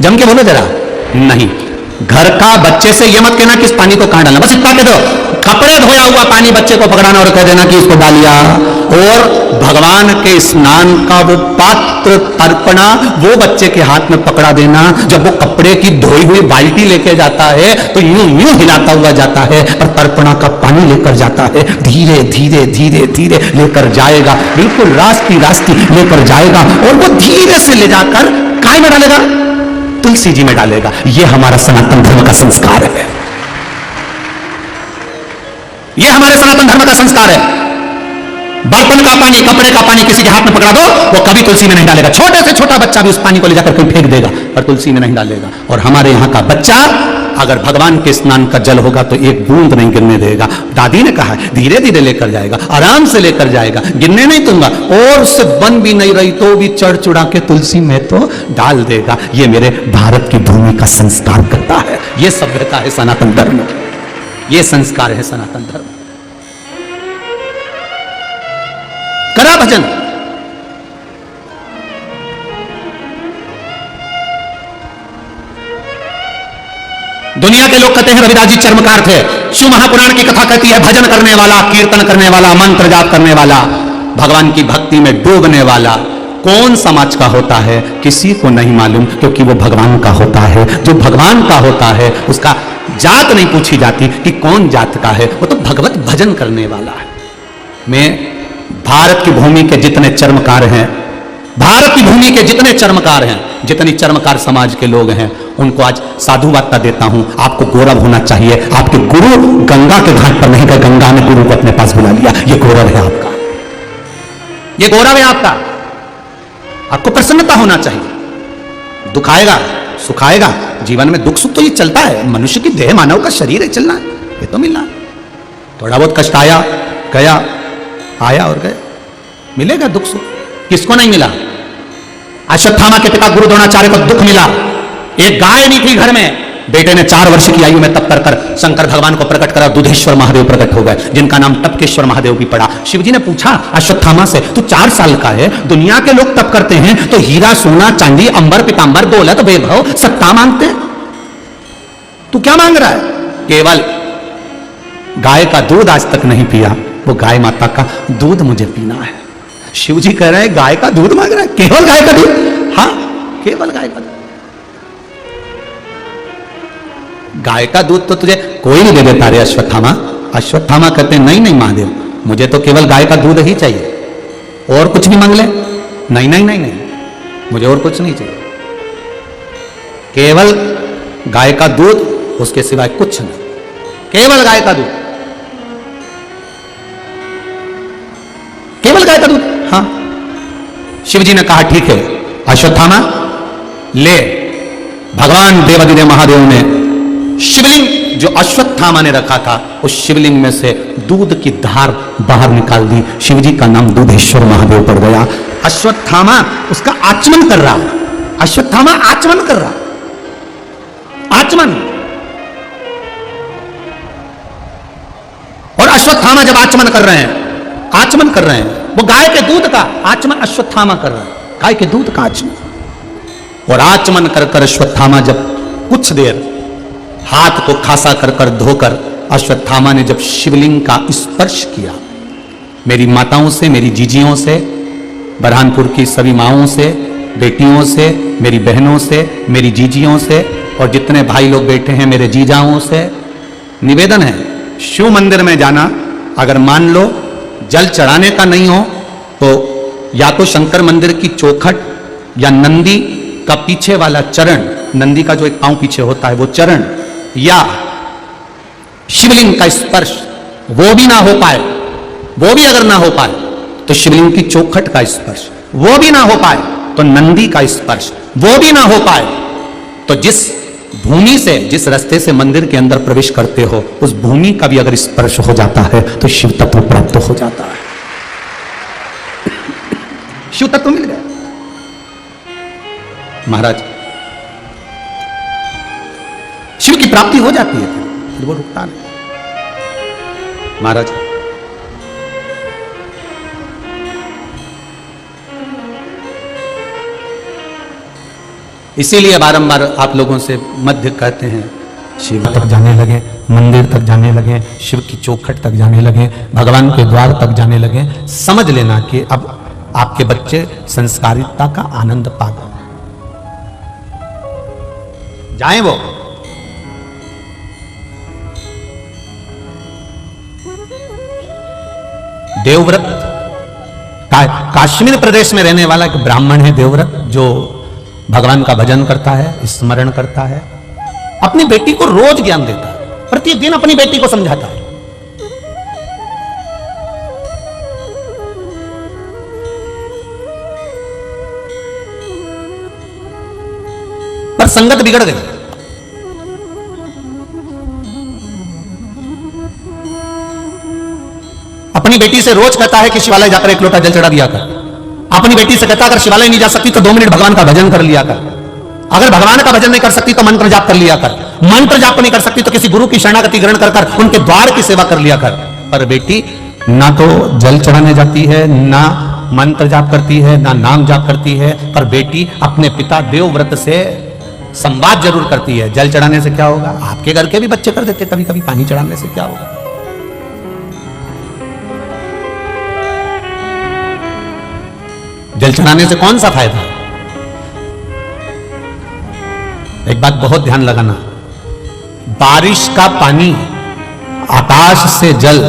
जम के बोलो जरा, नहीं। घर का बच्चे से ये मत कहना कि इस पानी को कहां डालना, बस इतना कह दो कपड़े धोया हुआ पानी बच्चे को पकड़ाना और कह देना कि इसको डालिया। और भगवान के स्नान का वो पात्र तर्पणा वो बच्चे के हाथ में पकड़ा देना। जब वो कपड़े की धोई हुई बाल्टी लेके जाता है तो यूं यूं हिलाता हुआ जाता है, और तर्पणा का पानी लेकर जाता है। धीरे धीरे धीरे धीरे लेकर जाएगा, बिल्कुल रास्ती रास्ती लेकर जाएगा, और वो धीरे से ले जाकर काय में डालेगा? तुलसी जी में डालेगा। ये हमारा सनातन धर्म का संस्कार है, ये हमारे सनातन धर्म का संस्कार है। बर्तन का पानी, कपड़े का पानी किसी के हाथ में पकड़ा दो, वो कभी तुलसी में नहीं डालेगा। छोटे से छोटा बच्चा भी उस पानी को ले जाकर कहीं फेंक देगा, पर तुलसी में नहीं डालेगा। और हमारे यहाँ का बच्चा अगर भगवान के स्नान का जल होगा तो एक बूंद नहीं गिरने देगा। दादी ने कहा धीरे धीरे लेकर जाएगा, आराम से लेकर जाएगा, गिरने नहीं दूंगा। और उससे बन भी नहीं रही तो भी चढ़ चुड़ा के तुलसी में तो डाल देगा। ये मेरे भारत की भूमि का संस्कार करता है, ये सभ्यता है सनातन धर्म, ये संस्कार है सनातन धर्म। करा भजन, दुनिया के लोग कहते हैं रविदास जी चर्मकार थे। शिव महापुराण की कथा कहती है भजन करने वाला, कीर्तन करने वाला, मंत्र जाप करने वाला, भगवान की भक्ति में डूबने वाला कौन समाज का होता है किसी को नहीं मालूम, क्योंकि वो भगवान का होता है। जो भगवान का होता है उसका जात नहीं पूछी जाती कि कौन जात का है, वो तो भगवत भजन करने वाला है। मैं भारत की भूमि के जितने चर्मकार हैं, भारत की भूमि के जितने चर्मकार हैं, जितनी चर्मकार समाज के लोग हैं, उनको आज साधुवाद देता हूं। आपको गौरव होना चाहिए। आपके गुरु गंगा के घाट पर नहीं गए, गंगा ने गुरु को अपने पास बुला लिया। ये गौरव है आपका, ये गौरव है आपका। आपको प्रसन्नता होना चाहिए। दुख आएगा सुख आएगा, जीवन में दुख सुख तो ये चलता है। मनुष्य की देह, मानव का शरीर है, चलना है, ये तो मिलना है। थोड़ा बहुत कष्ट आया गया, आया और गया, मिलेगा दुख सुख। किसको नहीं मिला? अश्वत्थामा के पिता गुरु द्रोणाचार्य को दुख मिला। एक गाय नहीं थी घर में, बेटे ने 4 वर्ष की आयु में तप कर शंकर भगवान को प्रकट करा, दुधेश्वर महादेव प्रकट हो गए, जिनका नाम टपकेश्वर महादेव भी पड़ा। शिवजी ने पूछा अश्वत्थामा से, तू 4 साल का है, दुनिया के लोग तप करते हैं तो हीरा सोना चांदी अंबर पीतांबर दौलत वैभव सत्ता मांगते, तू क्या मांग रहा है? केवल गाय का दूध आज तक नहीं पिया, वो गाय माता का दूध मुझे पीना है। शिवजी कह रहे हैं गाय का दूध मांग रहा है, केवल गाय का दूध? हाँ, केवल गाय का दूध। गाय का दूध तो तुझे कोई नहीं दे देता रे अश्वत्थामा। अश्वत्थामा कहते नहीं नहीं महादेव, मुझे तो केवल गाय का दूध ही चाहिए, और कुछ भी मांग ले। नहीं नहीं नहीं नहीं, मुझे और कुछ नहीं चाहिए, केवल गाय का दूध, उसके सिवाय कुछ नहीं, केवल गाय का दूध, केवल गाय का दूध। हाँ, शिवजी ने कहा ठीक है अश्वत्थामा ले। भगवान देवादिदेव महादेव ने शिवलिंग जो अश्वत्थामा ने रखा था, उस शिवलिंग में से दूध की धार बाहर निकाल दी। शिवजी का नाम दूधेश्वर महादेव पड़ गया। अश्वत्थामा उसका आचमन कर रहा, अश्वत्थामा आचमन कर रहा, आचमन। और अश्वत्थामा जब आचमन कर रहे हैं, वो गाय के दूध का आचमन अश्वत्थामा कर रहे हैं, गाय के दूध का आचमन। और आचमन कर कर अश्वत्थामा जब कुछ देर हाथ को खासा कर कर धोकर अश्वत्थामा ने जब शिवलिंग का स्पर्श किया, मेरी माताओं से, मेरी जीजियों से, बरहानपुर की सभी माओं से, बेटियों से, मेरी बहनों से, मेरी जीजियों से और जितने भाई लोग बैठे हैं मेरे जीजाओं से निवेदन है, शिव मंदिर में जाना, अगर मान लो जल चढ़ाने का नहीं हो तो या तो शंकर मंदिर की चौखट या नंदी का पीछे वाला चरण, नंदी का जो एक पांव पीछे होता है वो चरण, या शिवलिंग का स्पर्श वो भी ना हो पाए, वो भी अगर ना हो पाए तो शिवलिंग की चौखट का स्पर्श, वो भी ना हो पाए तो नंदी का स्पर्श, वो भी ना हो पाए तो जिस भूमि से, जिस रास्ते से मंदिर के अंदर प्रवेश करते हो उस भूमि का भी अगर स्पर्श हो जाता है तो शिव तत्व प्राप्त हो जाता है। शिव तत्व मिल गया महाराज, शिव की प्राप्ति हो जाती है, फिर वो रुकता नहीं महाराज। इसीलिए बारंबार आप लोगों से मध्य कहते हैं, शिव तक जाने लगे, मंदिर तक जाने लगे, शिव की चौखट तक जाने लगे, भगवान के द्वार तक जाने लगे, समझ लेना कि अब आपके बच्चे संस्कारिता का आनंद पा गए। जाएं वो देवव्रत, कश्मीर प्रदेश में रहने वाला एक ब्राह्मण है देवव्रत, जो भगवान का भजन करता है, स्मरण करता है, अपनी बेटी को रोज ज्ञान देता है, प्रतिदिन अपनी बेटी को समझाता है। पर संगत बिगड़ गई। अपनी बेटी से रोज कहता है कि शिवालय जाकर एक लोटा जल चढ़ा दिया कर। अपनी बेटी से कहता अगर शिवालय नहीं जा सकती तो 2 मिनट भगवान का भजन कर लिया कर। अगर भगवान का भजन नहीं कर सकती तो मंत्र जाप कर लिया कर। मंत्र जाप नहीं कर सकती तो किसी गुरु की शरणागति ग्रहण कर कर उनके द्वार की सेवा कर लिया कर। पर बेटी ना तो जल चढ़ाने जाती है, ना मंत्र जाप करती है, ना नाम जाप करती है, पर बेटी अपने पिता देवव्रत से संवाद जरूर करती है। जल चढ़ाने से क्या होगा? आपके घर के भी बच्चे कर देते कभी कभी। पानी चढ़ाने से क्या होगा? जल चढ़ाने से कौन सा फायदा? एक बात बहुत ध्यान लगाना, बारिश का पानी, आकाश से जल,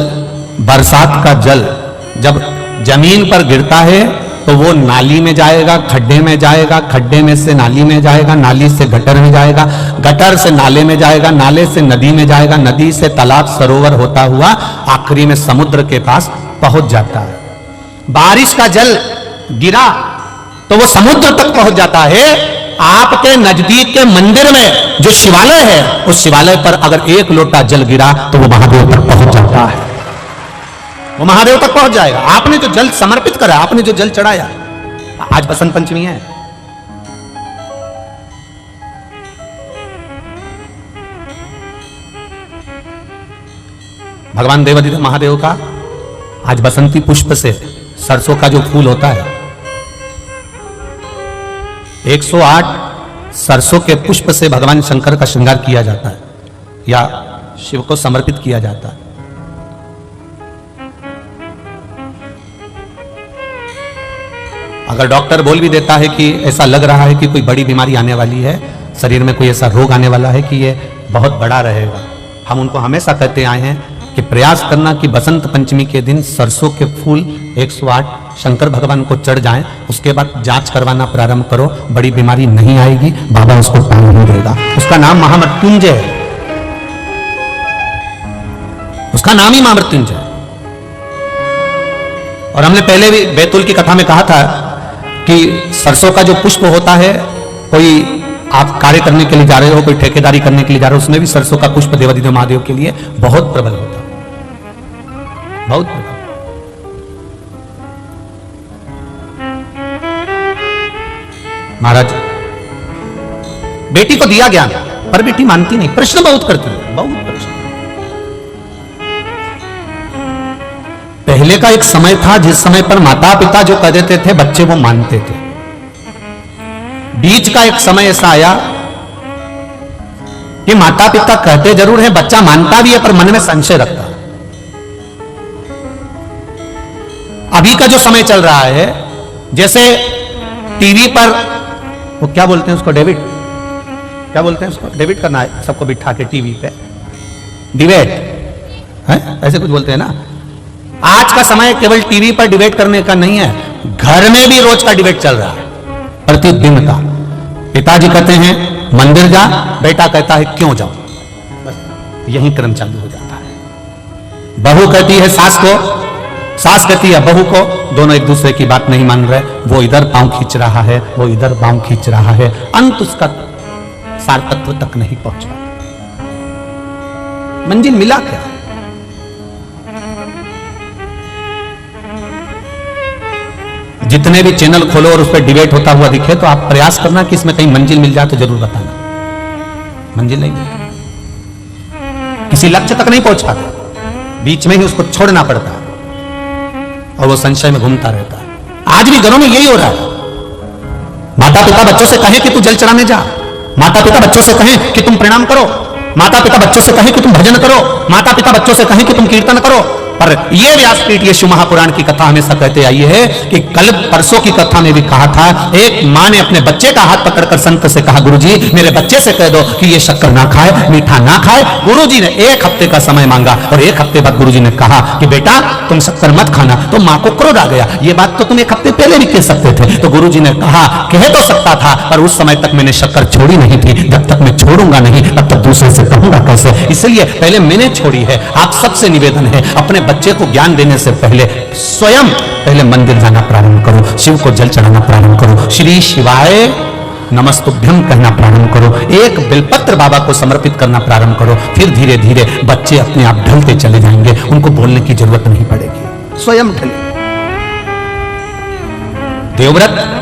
बरसात का जल जब जमीन पर गिरता है तो वो नाली में जाएगा, खड्डे में जाएगा, खड्डे में से नाली में जाएगा, नाली से गटर में जाएगा, गटर से नाले में जाएगा, नाले से नदी में जाएगा, नदी से तालाब सरोवर होता हुआ आखिरी में समुद्र के पास पहुंच जाता है। बारिश का जल गिरा तो वो समुद्र तक पहुंच जाता है। आपके नजदीक के मंदिर में जो शिवालय है, उस शिवालय पर अगर 1 लोटा जल गिरा तो वो महादेव तक पहुंच जाता है, वो महादेव तक पहुंच जाएगा। आपने जो जल समर्पित करा, आपने जो जल चढ़ाया, आज बसंत पंचमी है, भगवान देवाधिदेव महादेव का आज बसंती पुष्प से, सरसों का जो फूल होता है, 108 सरसों के पुष्प से भगवान शंकर का श्रृंगार किया जाता है या शिव को समर्पित किया जाता है। अगर डॉक्टर बोल भी देता है कि ऐसा लग रहा है कि कोई बड़ी बीमारी आने वाली है, शरीर में कोई ऐसा रोग आने वाला है कि ये बहुत बड़ा रहेगा, हम उनको हमेशा कहते आए हैं कि प्रयास करना कि बसंत पंचमी के दिन सरसों के फूल 108 शंकर भगवान को चढ़ जाएं, उसके बाद जांच करवाना प्रारंभ करो, बड़ी बीमारी नहीं आएगी, बाबा उसको पानी नहीं देगा। उसका नाम महामृत्युंजय है, उसका नाम ही महामृत्युंजय। और हमने पहले भी बैतूल की कथा में कहा था कि सरसों का जो पुष्प होता है, कोई आप कार्य करने के लिए जा रहे हो, कोई ठेकेदारी करने के लिए जा रहे हो, उसमें भी सरसों का पुष्प देवाधिदेव महादेव के लिए बहुत प्रबल होता है, बहुत प्रबल। महाराज, बेटी को दिया ज्ञान, पर बेटी मानती नहीं, प्रश्न बहुत करती है, बहुत प्रश्न। पहले का एक समय था जिस समय पर माता पिता जो कह देते थे बच्चे वो मानते थे। बीच का एक समय ऐसा आया कि माता पिता कहते जरूर है, बच्चा मानता भी है पर मन में संशय रखता है। अभी का जो समय चल रहा है, जैसे टीवी पर वो क्या बोलते हैं उसको, डेविड, क्या बोलते हैं उसको, डेविड करना है सबको बिठा के टीवी पे, डिबेट है ऐसे कुछ बोलते हैं ना। आज का समय केवल टीवी पर डिबेट करने का नहीं है, घर में भी रोज का डिबेट चल रहा है, प्रतिदिन का। पिताजी कहते हैं मंदिर जा, बेटा कहता है क्यों जाऊं, बस यही क्रम चालू हो जाता है। बहू कहती है सास को, सास कहती है बहू को, दोनों एक दूसरे की बात नहीं मान रहे, वो इधर पांव खींच रहा है, वो इधर पांव खींच रहा है, अंत उसका सार तत्व तक नहीं पहुंचा। मंजिल मिला क्या? जितने भी चैनल खोलो और उस पर डिबेट होता हुआ दिखे तो आप प्रयास करना कि इसमें कहीं मंजिल मिल जाए तो जरूर बताना। मंजिल नहीं मिलती, किसी लक्ष्य तक नहीं पहुंच पाता, बीच में ही उसको छोड़ना पड़ता है और वो संशय में घूमता रहता है। आज भी घरों में यही हो रहा है। माता पिता बच्चों से कहें कि तू जल चढ़ाने जा, माता पिता बच्चों से कहें कि तुम प्रणाम करो, माता पिता बच्चों से कहें कि तुम भजन करो, माता पिता बच्चों से कहें कि तुम कीर्तन करो। पर यह व्यासपीठ, ये शिव महापुराण की कथा हमेशा कहते आई है कि कल परसों की कथा में भी कहा था, एक मां ने अपने बच्चे का हाथ पकड़कर संत से कहा, गुरुजी मेरे बच्चे से कह दो कि ये शक्कर ना खाए, मीठा ना खाए। गुरुजी ने 1 हफ्ते का समय मांगा और 1 हफ्ते बाद गुरुजी ने कहा कि बेटा तुम शक्कर मत खाना। तो मां को क्रोध आ गया, ये बात तो तुम 1 हफ्ते पहले भी कह सकते थे। तो गुरुजी ने कहा कह तो सकता था पर उस समय तक मैंने शक्कर छोड़ी नहीं थी, जब तक मैं छोड़ूंगा नहीं तब तक दूसरे से कहूंगा कैसे, इसलिए पहले मैंने छोड़ी है। आप सबसे निवेदन है, अपने बच्चे को ज्ञान देने से पहले स्वयं पहले मंदिर जाना प्रारंभ करो, शिव को जल चढ़ाना प्रारंभ करो, श्री शिवाय नमस्तुभ्यम कहना प्रारंभ करो, एक बिलपत्र बाबा को समर्पित करना प्रारंभ करो। फिर धीरे धीरे बच्चे अपने आप ढलते चले जाएंगे, उनको बोलने की जरूरत नहीं पड़ेगी, स्वयं ढले। देवव्रत,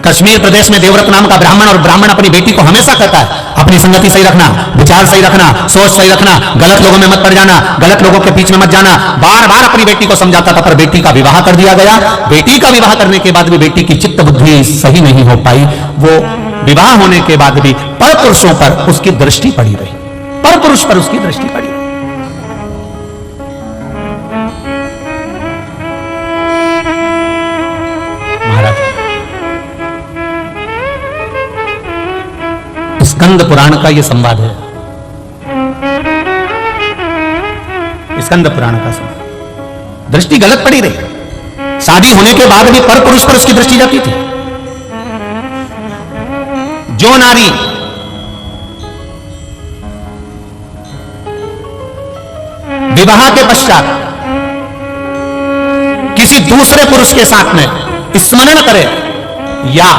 कश्मीर प्रदेश में देवव्रत नाम का ब्राह्मण, और ब्राह्मण अपनी बेटी को हमेशा कहता है अपनी संगति सही रखना, विचार सही रखना, सोच सही रखना, गलत लोगों में मत पड़ जाना, गलत लोगों के बीच में मत जाना। बार बार अपनी बेटी को समझाता था, पर बेटी का विवाह कर दिया गया। बेटी का विवाह करने के बाद भी बेटी की चित्त बुद्धि सही नहीं हो पाई। वो विवाह होने के बाद भी पर पुरुषों पर उसकी दृष्टि पड़ी रही, पर पुरुष पर उसकी दृष्टि पड़ी रही। स्कंद पुराण का यह संवाद है, स्कंद पुराण का संवाद। दृष्टि गलत पड़ी रही, शादी होने के बाद भी पर पुरुष पर उसकी दृष्टि जाती थी। जो नारी विवाह के पश्चात किसी दूसरे पुरुष के साथ में स्मरण करे या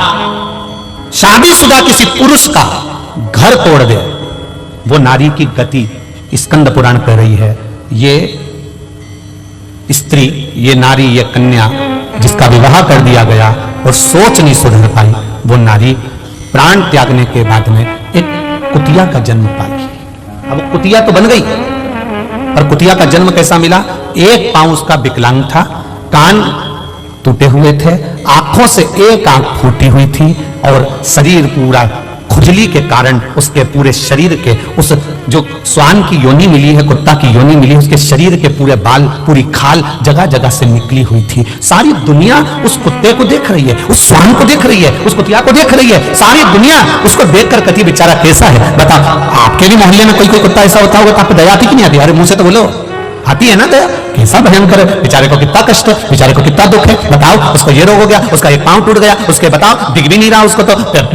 शादीशुदा किसी पुरुष का घर तोड़ दे, वो नारी की गति स्कंद पुराण कह रही है। ये स्त्री, ये नारी, ये कन्या जिसका विवाह कर दिया गया और सोच नहीं सुधर पाई, वो नारी प्राण त्यागने के बाद में एक कुतिया का जन्म पाई। अब कुतिया तो बन गई, पर कुतिया का जन्म कैसा मिला? एक पांव उसका विकलांग था, कान टूटे हुए थे, आंखों से एक आंख फूटी हुई थी और शरीर पूरा खुजली के कारण उसके पूरे शरीर के, उस जो श्वान की योनि मिली है, कुत्ता की योनि मिली है, उसके शरीर के पूरे बाल, पूरी खाल जगह जगह से निकली हुई थी। सारी दुनिया उस कुत्ते को देख रही है, उस श्वान को देख रही है, उस कुतिया को देख रही है, सारी दुनिया उसको देखकर कहती बेचारा कैसा है। बताओ, आपके भी मोहल्ले में कोई कोई कुत्ता ऐसा होता होगा तो आपको दया आती कि नहीं आती? अरे मुंह से तो बोलो, आती है ना दया? कैसा भयंकर है, बेचारे को कितना कष्ट है, बेचारे को कितना दुख है। बताओ, उसको ये रोग हो गया, उसका एक पांव टूट गया, उसके बताओ दिख भी नहीं रहा, उसको तो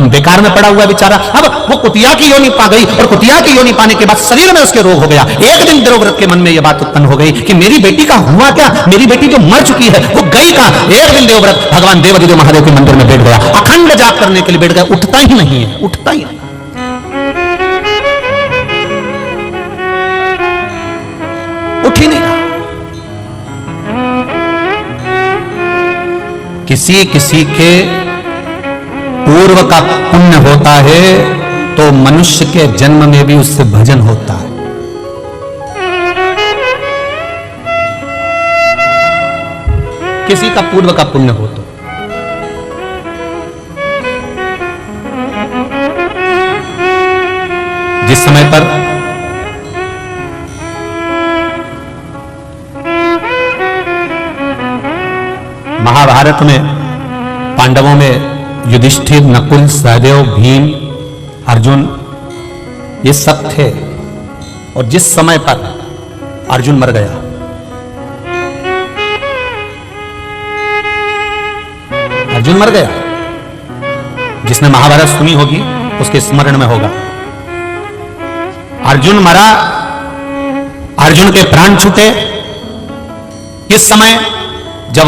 बेकार में पड़ा हुआ बेचारा। अब वो कुतिया की योनि पा गई और कुतिया की योनि पाने के बाद शरीर में उसके रोग हो गया। एक दिन देवव्रत के मन में यह बात उत्पन्न हो गई कि मेरी बेटी का हुआ क्या, मेरी बेटी जो मर चुकी है वो गई कहां। एक दिन देवव्रत भगवान देवाधिदेव महादेव के मंदिर में बैठ गया, अखंड जाप करने के लिए बैठ गया, उठता ही नहीं है, उठता ही नहीं, उठ ही नहीं रहा। किसी किसी के पूर्व का पुण्य होता है तो मनुष्य के जन्म में भी उससे भजन होता है। किसी का पूर्व का पुण्य हो तो जिस समय पर महाभारत में पांडवों में युधिष्ठिर, नकुल, सहदेव, भीम, अर्जुन ये सब थे, और जिस समय पर अर्जुन मर गया, अर्जुन मर गया, जिसने महाभारत सुनी होगी उसके स्मरण में होगा, अर्जुन मरा, अर्जुन के प्राण छूटे। इस समय जब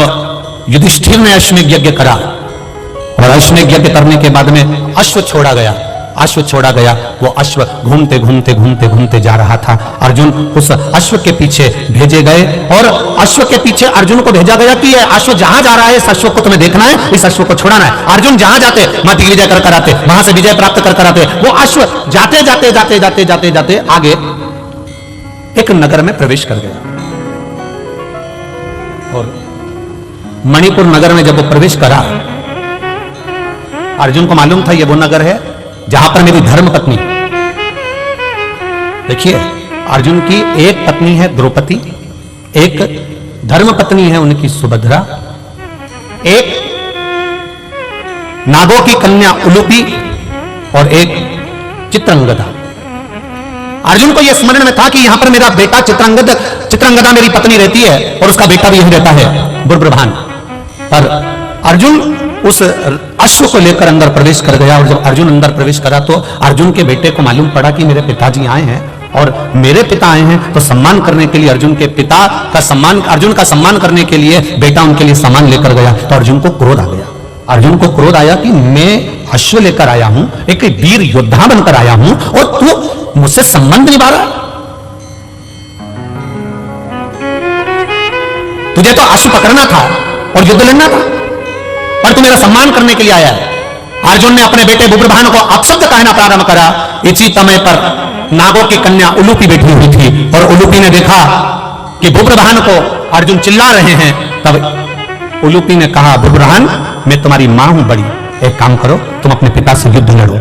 युधिष्ठिर ने अश्वमेध यज्ञ करा, और अश्वमेध यज्ञ करने के बाद में अश्व छोड़ा गया, अश्व छोड़ा गया, वो अश्व घूमते घूमते घूमते घूमते जा रहा था। अर्जुन उस अश्व के पीछे भेजे गए, और अश्व के पीछे अर्जुन को भेजा गया कि ये अश्व जहां जा रहा है इस अश्व को तुम्हें देखना है, इस अश्व को छुड़ाना है। अर्जुन जहां जाते वहां दिग्विजय कर कर आते, वहां से विजय प्राप्त कर कर आते। वो अश्व जाते जाते जाते जाते जाते जाते आगे एक नगर में प्रवेश कर गया, और मणिपुर नगर में जब वो प्रवेश करा, अर्जुन को मालूम था ये वो नगर है जहां पर मेरी धर्म पत्नी, देखिए अर्जुन की एक पत्नी है द्रौपदी, एक धर्म पत्नी है उनकी सुभद्रा, एक नागों की कन्या उलूपी, और एक चित्रंगदा। अर्जुन को यह स्मरण में था कि यहां पर मेरा बेटा चित्रंगदा मेरी पत्नी रहती है, और उसका बेटा भी यही रहता है बुर्ब्रभान। पर अर्जुन उस अश्व को लेकर अंदर प्रवेश कर गया, और जब अर्जुन अंदर प्रवेश करा तो अर्जुन के बेटे को मालूम पड़ा कि मेरे पिताजी आए हैं, और मेरे पिता आए हैं, तो सम्मान करने के लिए अर्जुन के पिता का सम्मान, अर्जुन का सम्मान करने के लिए बेटा उनके लिए सामान लेकर गया। तो अर्जुन को क्रोध आ गया, अर्जुन को क्रोध आया कि मैं अश्व लेकर आया हूं, एक वीर योद्धा बनकर आया हूं, और तू मुझसे संबंध निभा रहा है। तुझे तो अश्व पकड़ना था और युद्ध लड़ना था, पर तू मेरा सम्मान करने के लिए आया है। अर्जुन ने अपने बेटे बुर्ब्रभान को अपशब्द कहना प्रारंभ करा। इसी समय पर नागों की कन्या उलूपी बैठी हुई थी, और उलूपी ने देखा कि बुर्ब्रभान को अर्जुन चिल्ला रहे हैं। तब उलूपी ने कहा, बुर्ब्रभान मैं तुम्हारी मां हूं बड़ी, एक काम करो तुम अपने पिता से युद्ध लड़ो।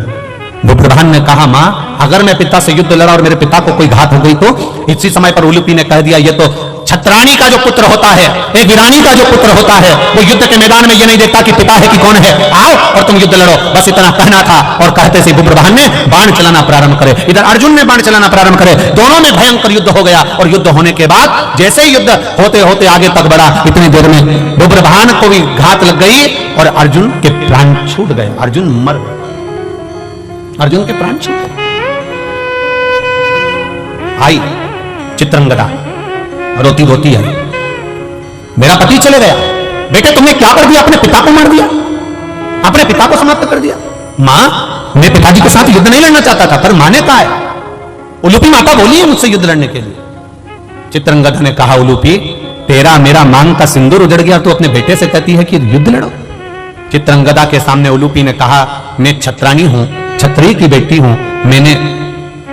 बुर्ब्रभान ने कहा, मां अगर मैं पिता से युद्ध लड़ा और मेरे पिता को कोई घात हो गई तो? इसी समय पर उलूपी ने कह दिया, ये तो छत्राणी का जो पुत्र होता है, एक वीरानी का जो पुत्र होता है, वो युद्ध के मैदान में ये नहीं देखता कि पिता है कि कौन है, आओ और तुम युद्ध लड़ो, बस इतना कहना था। और कहते से बुर्ब्रभान ने बाण चलाना प्रारंभ करे, इधर अर्जुन ने बाण चलाना प्रारंभ करे, दोनों में भयंकर युद्ध हो गया। और युद्ध होने के बाद जैसे ही युद्ध होते होते आगे तक बढ़ा, इतनी देर में बुर्ब्रभान को भी घात लग गई और अर्जुन के प्राण छूट गए, अर्जुन मर गए, अर्जुन के प्राण छूट गए। आई चित्रंगदा रोती रोती है, मेरा पति चले गया, बेटे तुमने क्या कर दिया, अपने पिता को मार दिया, अपने पिता को समाप्त कर दिया। मां मैं पिताजी के साथ युद्ध नहीं लड़ना चाहता था, पर मां ने कहा है, उलूपी माता बोली है मुझसे युद्ध लड़ने के लिए। चित्रंगदा ने कहा, उलूपी तेरा मेरा मांग का सिंदूर उजड़ गया, तो अपने बेटे से कहती है कि युद्ध लड़ो। चित्रंगदा के सामने उलूपी ने कहा, मैं छत्राणी हूं, क्षत्रिय की बेटी हूं, मैंने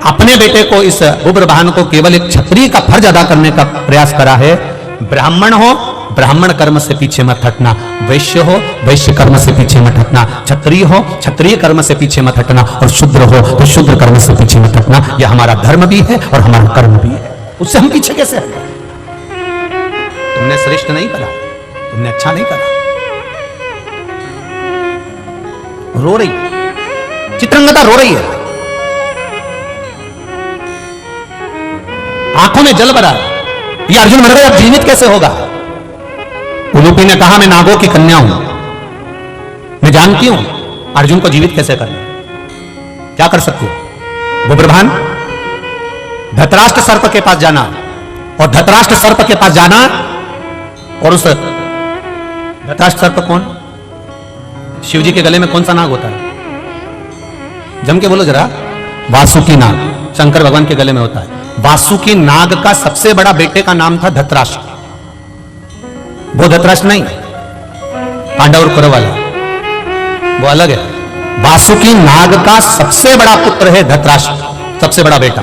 अपने बेटे को, इस बुर्ब्रभान को केवल एक क्षत्रिय का फर्ज अदा करने का प्रयास करा है। ब्राह्मण हो ब्राह्मण कर्म से पीछे मत हटना, वैश्य हो वैश्य कर्म से पीछे मत हटना, क्षत्रिय हो क्षत्रिय कर्म से पीछे मत हटना, और शूद्र हो तो शूद्र कर्म से पीछे मत हटना। यह हमारा धर्म भी है और हमारा कर्म भी है, उससे हम पीछे कैसे हटें? तुमने श्रेष्ठ नहीं करा, तुमने अच्छा नहीं करा। रो रही चित्रंगदा, रो रही है, आंखों में जल भरा, ये अर्जुन मर गया, अब जीवित कैसे होगा? उलूपी ने कहा, मैं नागों की कन्या हूं, मैं जानती हूं अर्जुन को जीवित कैसे करना, क्या कर सकती हो? बुर्ब्रभान धृतराष्ट्र सर्प के पास जाना, और धृतराष्ट्र सर्प के पास जाना, और उस धृतराष्ट्र सर्प कौन? शिव जी के गले में कौन सा नाग होता है? जम के बोलो जरा। वासुकी नाग शंकर भगवान के गले में होता है। वासुकी नाग का सबसे बड़ा बेटे का नाम था धृतराष्ट्र। वो धृतराष्ट्र नहीं, पांडव और कौरव वाला, वो अलग है। वासुकी नाग का सबसे बड़ा पुत्र है धृतराष्ट्र, सबसे बड़ा बेटा।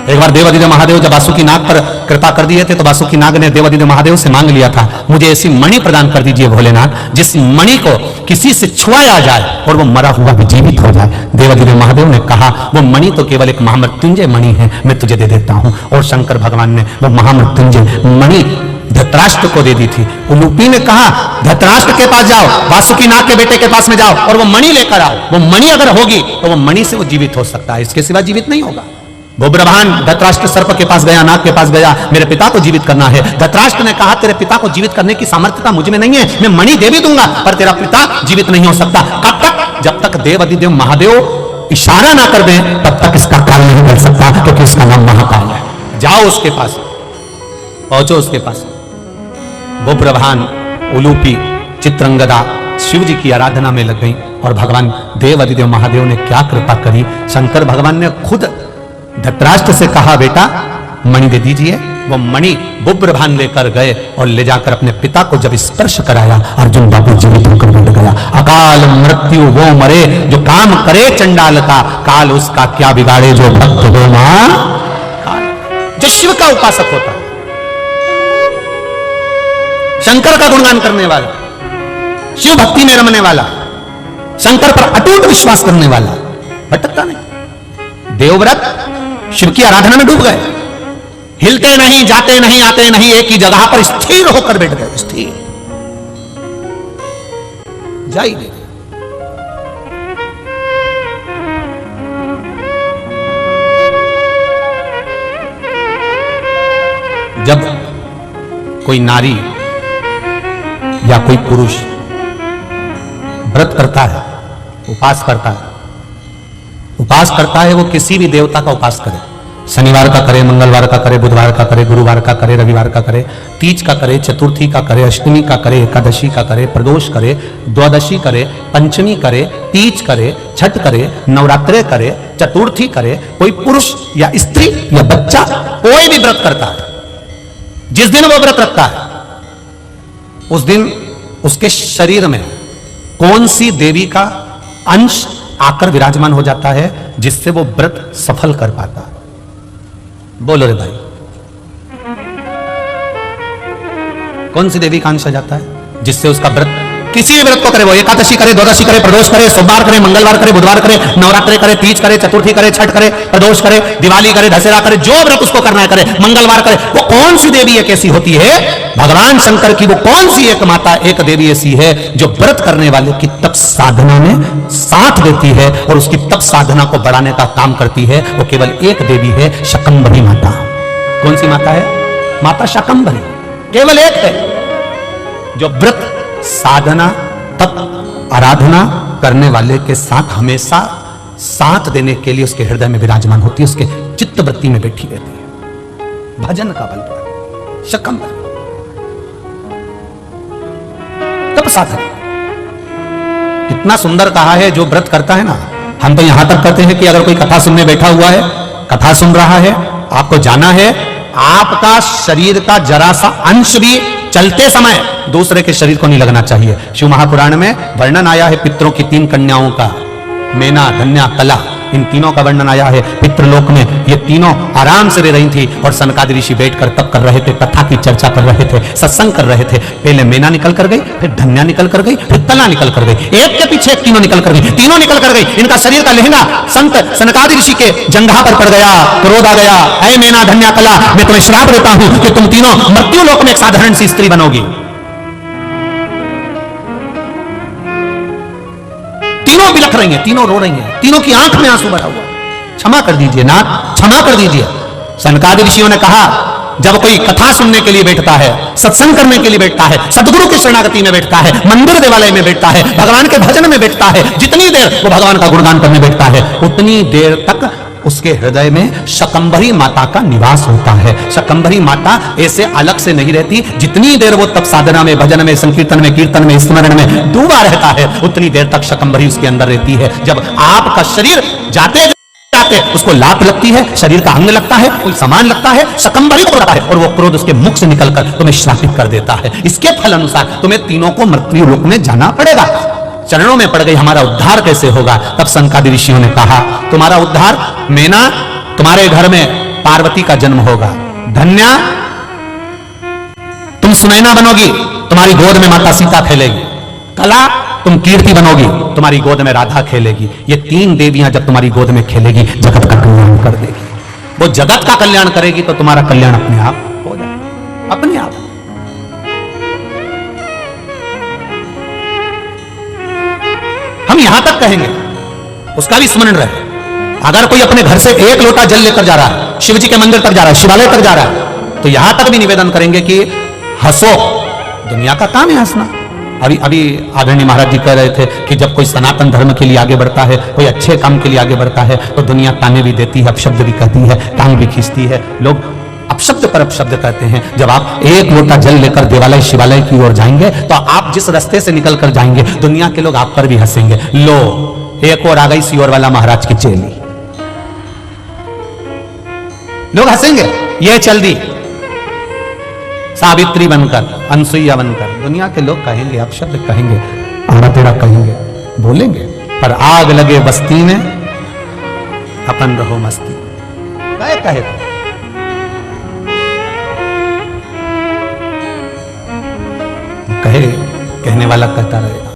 एक बार देवादिदेव महादेव जब वासुकी नाग पर कृपा कर दिए थे तो वासुकी नाग ने देवादिदेव महादेव से मांग लिया था, मुझे ऐसी मणि प्रदान कर दीजिए भोलेनाथ जिस मणि को किसी से छुआया जाए और वो मरा हुआ भी जीवित हो जाए। देवादिदेव महादेव ने कहा वो मणि तो केवल एक महामृत्युंजय मणि है, मैं तुझे दे देता हूं। और शंकर भगवान ने वो महामृत्युंजय मणि धृतराष्ट्र को दे दी थी। उलूपी ने कहा धृतराष्ट्र के पास जाओ, वासुकी नाग के बेटे के पास में जाओ और वो मणि लेकर आओ। वो मणि अगर होगी तो वो मणि से वो जीवित हो सकता है, इसके सिवा जीवित नहीं होगा। वो ब्रह्मांड धृतराष्ट्र सर्प के पास गया, नाग के पास गया, मेरे पिता को जीवित करना है। धृतराष्ट्र ने कहा तेरे पिता को जीवित करने की सामर्थ्यता मुझ में नहीं है, मैं मणि दे भी दूंगा पर तेरा पिता जीवित नहीं हो सकता। कब तक? जब तक देवादिदेव महादेव इशारा ना कर दें तब तक इसका काल नहीं कर सकता, क्योंकि इसका नाम महाकाल है। जाओ उसके पास, पहुंचो उसके पास। वो ब्रह्मांड उलूपी चित्रंगदा शिव जी की आराधना में लग गई और भगवान देवादिदेव महादेव ने क्या कृपा करी। शंकर भगवान ने खुद धृतराष्ट्र से कहा बेटा मणि दे दीजिए। वो मणि बुब्रभान लेकर गए और ले जाकर अपने पिता को जब स्पर्श कराया अर्जुन बाबू जीवित होकर बैठ गया। अकाल मृत्यु वो मरे जो काम करे चंडाल का, काल उसका क्या बिगाड़े जो भक्त हो मां काल। जो शिव का उपासक होता, शंकर का गुणगान करने वाला, शिव भक्ति में रमने वाला, शंकर पर अटूट विश्वास करने वाला भटकता नहीं। देवव्रत शिव की आराधना में डूब गए, हिलते नहीं, जाते नहीं, आते नहीं, एक ही जगह पर स्थिर होकर बैठ गए। स्थिर जाइए। जब कोई नारी या कोई पुरुष व्रत करता है, उपास करता है, उपास करता है, वो किसी भी देवता का उपास करे, शनिवार का करे, मंगलवार का करे, बुधवार का करे, गुरुवार का करे, रविवार का करे, तीज का करे, चतुर्थी का करे, अष्टमी का करे, एकादशी का करे, प्रदोष करे, द्वादशी करे, पंचमी करे, तीज करे, छठ करे, नवरात्रे करे, चतुर्थी करे, कोई पुरुष या स्त्री या बच्चा कोई भी व्रत करता है, जिस दिन वो व्रत रखता है उस दिन उसके शरीर में कौन सी देवी का अंश आकर विराजमान हो जाता है जिससे वो व्रत सफल कर पाता है। बोलो रे भाई, कौन सी देवी का अंश आ जाता है जिससे उसका व्रत, किसी भी व्रत को करे, वो एकादशी करे, द्वादशी करे, प्रदोष करे, सोमवार करे, मंगलवार करे, बुधवार करे, नवरात्रि करे, तीज करे, चतुर्थी करे, छठ करे, प्रदोष करे, दिवाली करे, दशहरा करे, जो व्रत उसको करना है करे, मंगलवार करे, वो कौन सी देवी एक ऐसी होती है, भगवान शंकर की वो कौन सी एक माता, एक देवी ऐसी है जो व्रत करने वाले की तप साधना में साथ देती है और उसकी तप साधना को बढ़ाने का काम करती है। वो केवल एक देवी है, शाकंभरी माता। कौन सी माता है? माता शाकंभरी, केवल एक है जो व्रत साधना तप आराधना करने वाले के साथ हमेशा साथ देने के लिए उसके हृदय में विराजमान होती है, उसके चित्त वृत्ति में बैठी रहती है। भजन का बल पर शाकंभरी तप साधन। कितना सुंदर कहा है, जो व्रत करता है ना, हम तो यहां तक करते हैं कि अगर कोई कथा सुनने बैठा हुआ है, कथा सुन रहा है, आपको जाना है आपका शरीर का जरा सा अंश भी चलते समय दूसरे के शरीर को नहीं लगना चाहिए। शिव महापुराण में वर्णन आया है पितरों की 3 कन्याओं का, मेना, धन्या, कला, इन तीनों का वर्णन आया है। पितृलोक में ये तीनों आराम से रह रही थी और सनकादि ऋषि बैठकर तप कर रहे थे, कथा की चर्चा कर रहे थे, सत्संग कर रहे थे। पहले मेना निकल कर गई, फिर धन्या निकल कर गई, फिर कला निकल कर गई, एक के पीछे एक तीनों निकल कर गई, तीनों निकल कर गई। इनका शरीर का लहंगा संत सनकादि ऋषि के जंघा पर पड़ गया, क्रोध आ गया, ऐ मेना, धन्या, कला, मैं तुम्हें श्राप देता हूं कि तुम तीनों मृत्यु लोक में एक साधारण सी स्त्री बनोगी। तीनों बिलख रही हैं, तीनों रो रही हैं, तीनों की आंख में आंसू भरा हुआ। क्षमा कर दीजिए नाथ, क्षमा कर दीजिए। सनकादि ऋषियों ने कहा जब कोई कथा सुनने के लिए बैठता है, सत्संग करने के लिए बैठता है, सदगुरु की शरणागति में बैठता है, मंदिर देवालय में बैठता है, भगवान के भजन में बैठता है, जितनी देर वो भगवान का गुणगान करने बैठता है उतनी देर तक उसके हृदय में शाकंभरी माता का निवास होता है। शाकंभरी माता ऐसे अलग से नहीं रहती, जितनी देर वो तप साधना में, भजन में, संकीर्तन में, कीर्तन में, स्मरण में डूबा रहता है उतनी देर तक शाकंभरी उसके अंदर रहती है। जब आपका शरीर जाते उसको लात लगती है, शरीर का अंग लगता है, कोई सामान लगता है, शाकंभरी को लगता है और वो क्रोध उसके मुख से निकलकर तुम्हें श्रापित कर देता है। इसके फल अनुसार तुम्हें तीनों को मृत्यु लोक में जाना पड़ेगा। चरणों में पड़ गई, हमारा उद्धार कैसे होगा? तब संकादि ऋषियों ने कहा, तुम्हारा उद्धार मेना, तुम्हारे घर में पार्वती का जन्म होगा। धन्या, तुम सुनैना बनोगी, तुम्हारी गोद में माता सीता खेलेगी। कला, तुम कीर्ति बनोगी, तुम्हारी गोद में राधा खेलेगी। ये 3 देवियां जब तुम्हारी गोद में खेलेगी, जगत का कल्याण कर देगी। वो जगत का कल्याण करेगी तो तुम्हारा कल्याण अपने आप हो जाएगा, अपने आप। हम यहां तक कहेंगे, उसका भी स्मरण रहे। अगर कोई अपने घर से 1 लोटा जल लेकर जा रहा है, शिव जी के मंदिर तक जा रहा है, शिवालय तक जा रहा है, तो यहां तक भी निवेदन करेंगे कि हंसो, दुनिया का काम है हंसना। अभी आदरणीय महाराज जी कह रहे थे कि जब कोई सनातन धर्म के लिए आगे बढ़ता है, कोई अच्छे काम के लिए आगे बढ़ता है, तो दुनिया ताने भी देती है, अपशब्द भी कहती है, टांग भी खींचती है। लोग अपशब्द पर अपशब्द कहते हैं। जब आप 1 लोटा जल लेकर देवालय शिवालय की ओर जाएंगे, तो आप जिस रास्ते से निकल कर जाएंगे, दुनिया के लोग आप पर भी हंसेंगे। लो, एक और आ गई सियोर वाला महाराज की चेली, लोग हंसेंगे। ये चल दी सावित्री बनकर, अनसुईया बनकर। दुनिया के लोग कहेंगे, अपशब्द कहेंगे, आड़ा टेढ़ा कहेंगे, बोलेंगे, पर आग लगे बस्ती में अपन रहो मस्ती। कहे कहने वाला कहता रहेगा।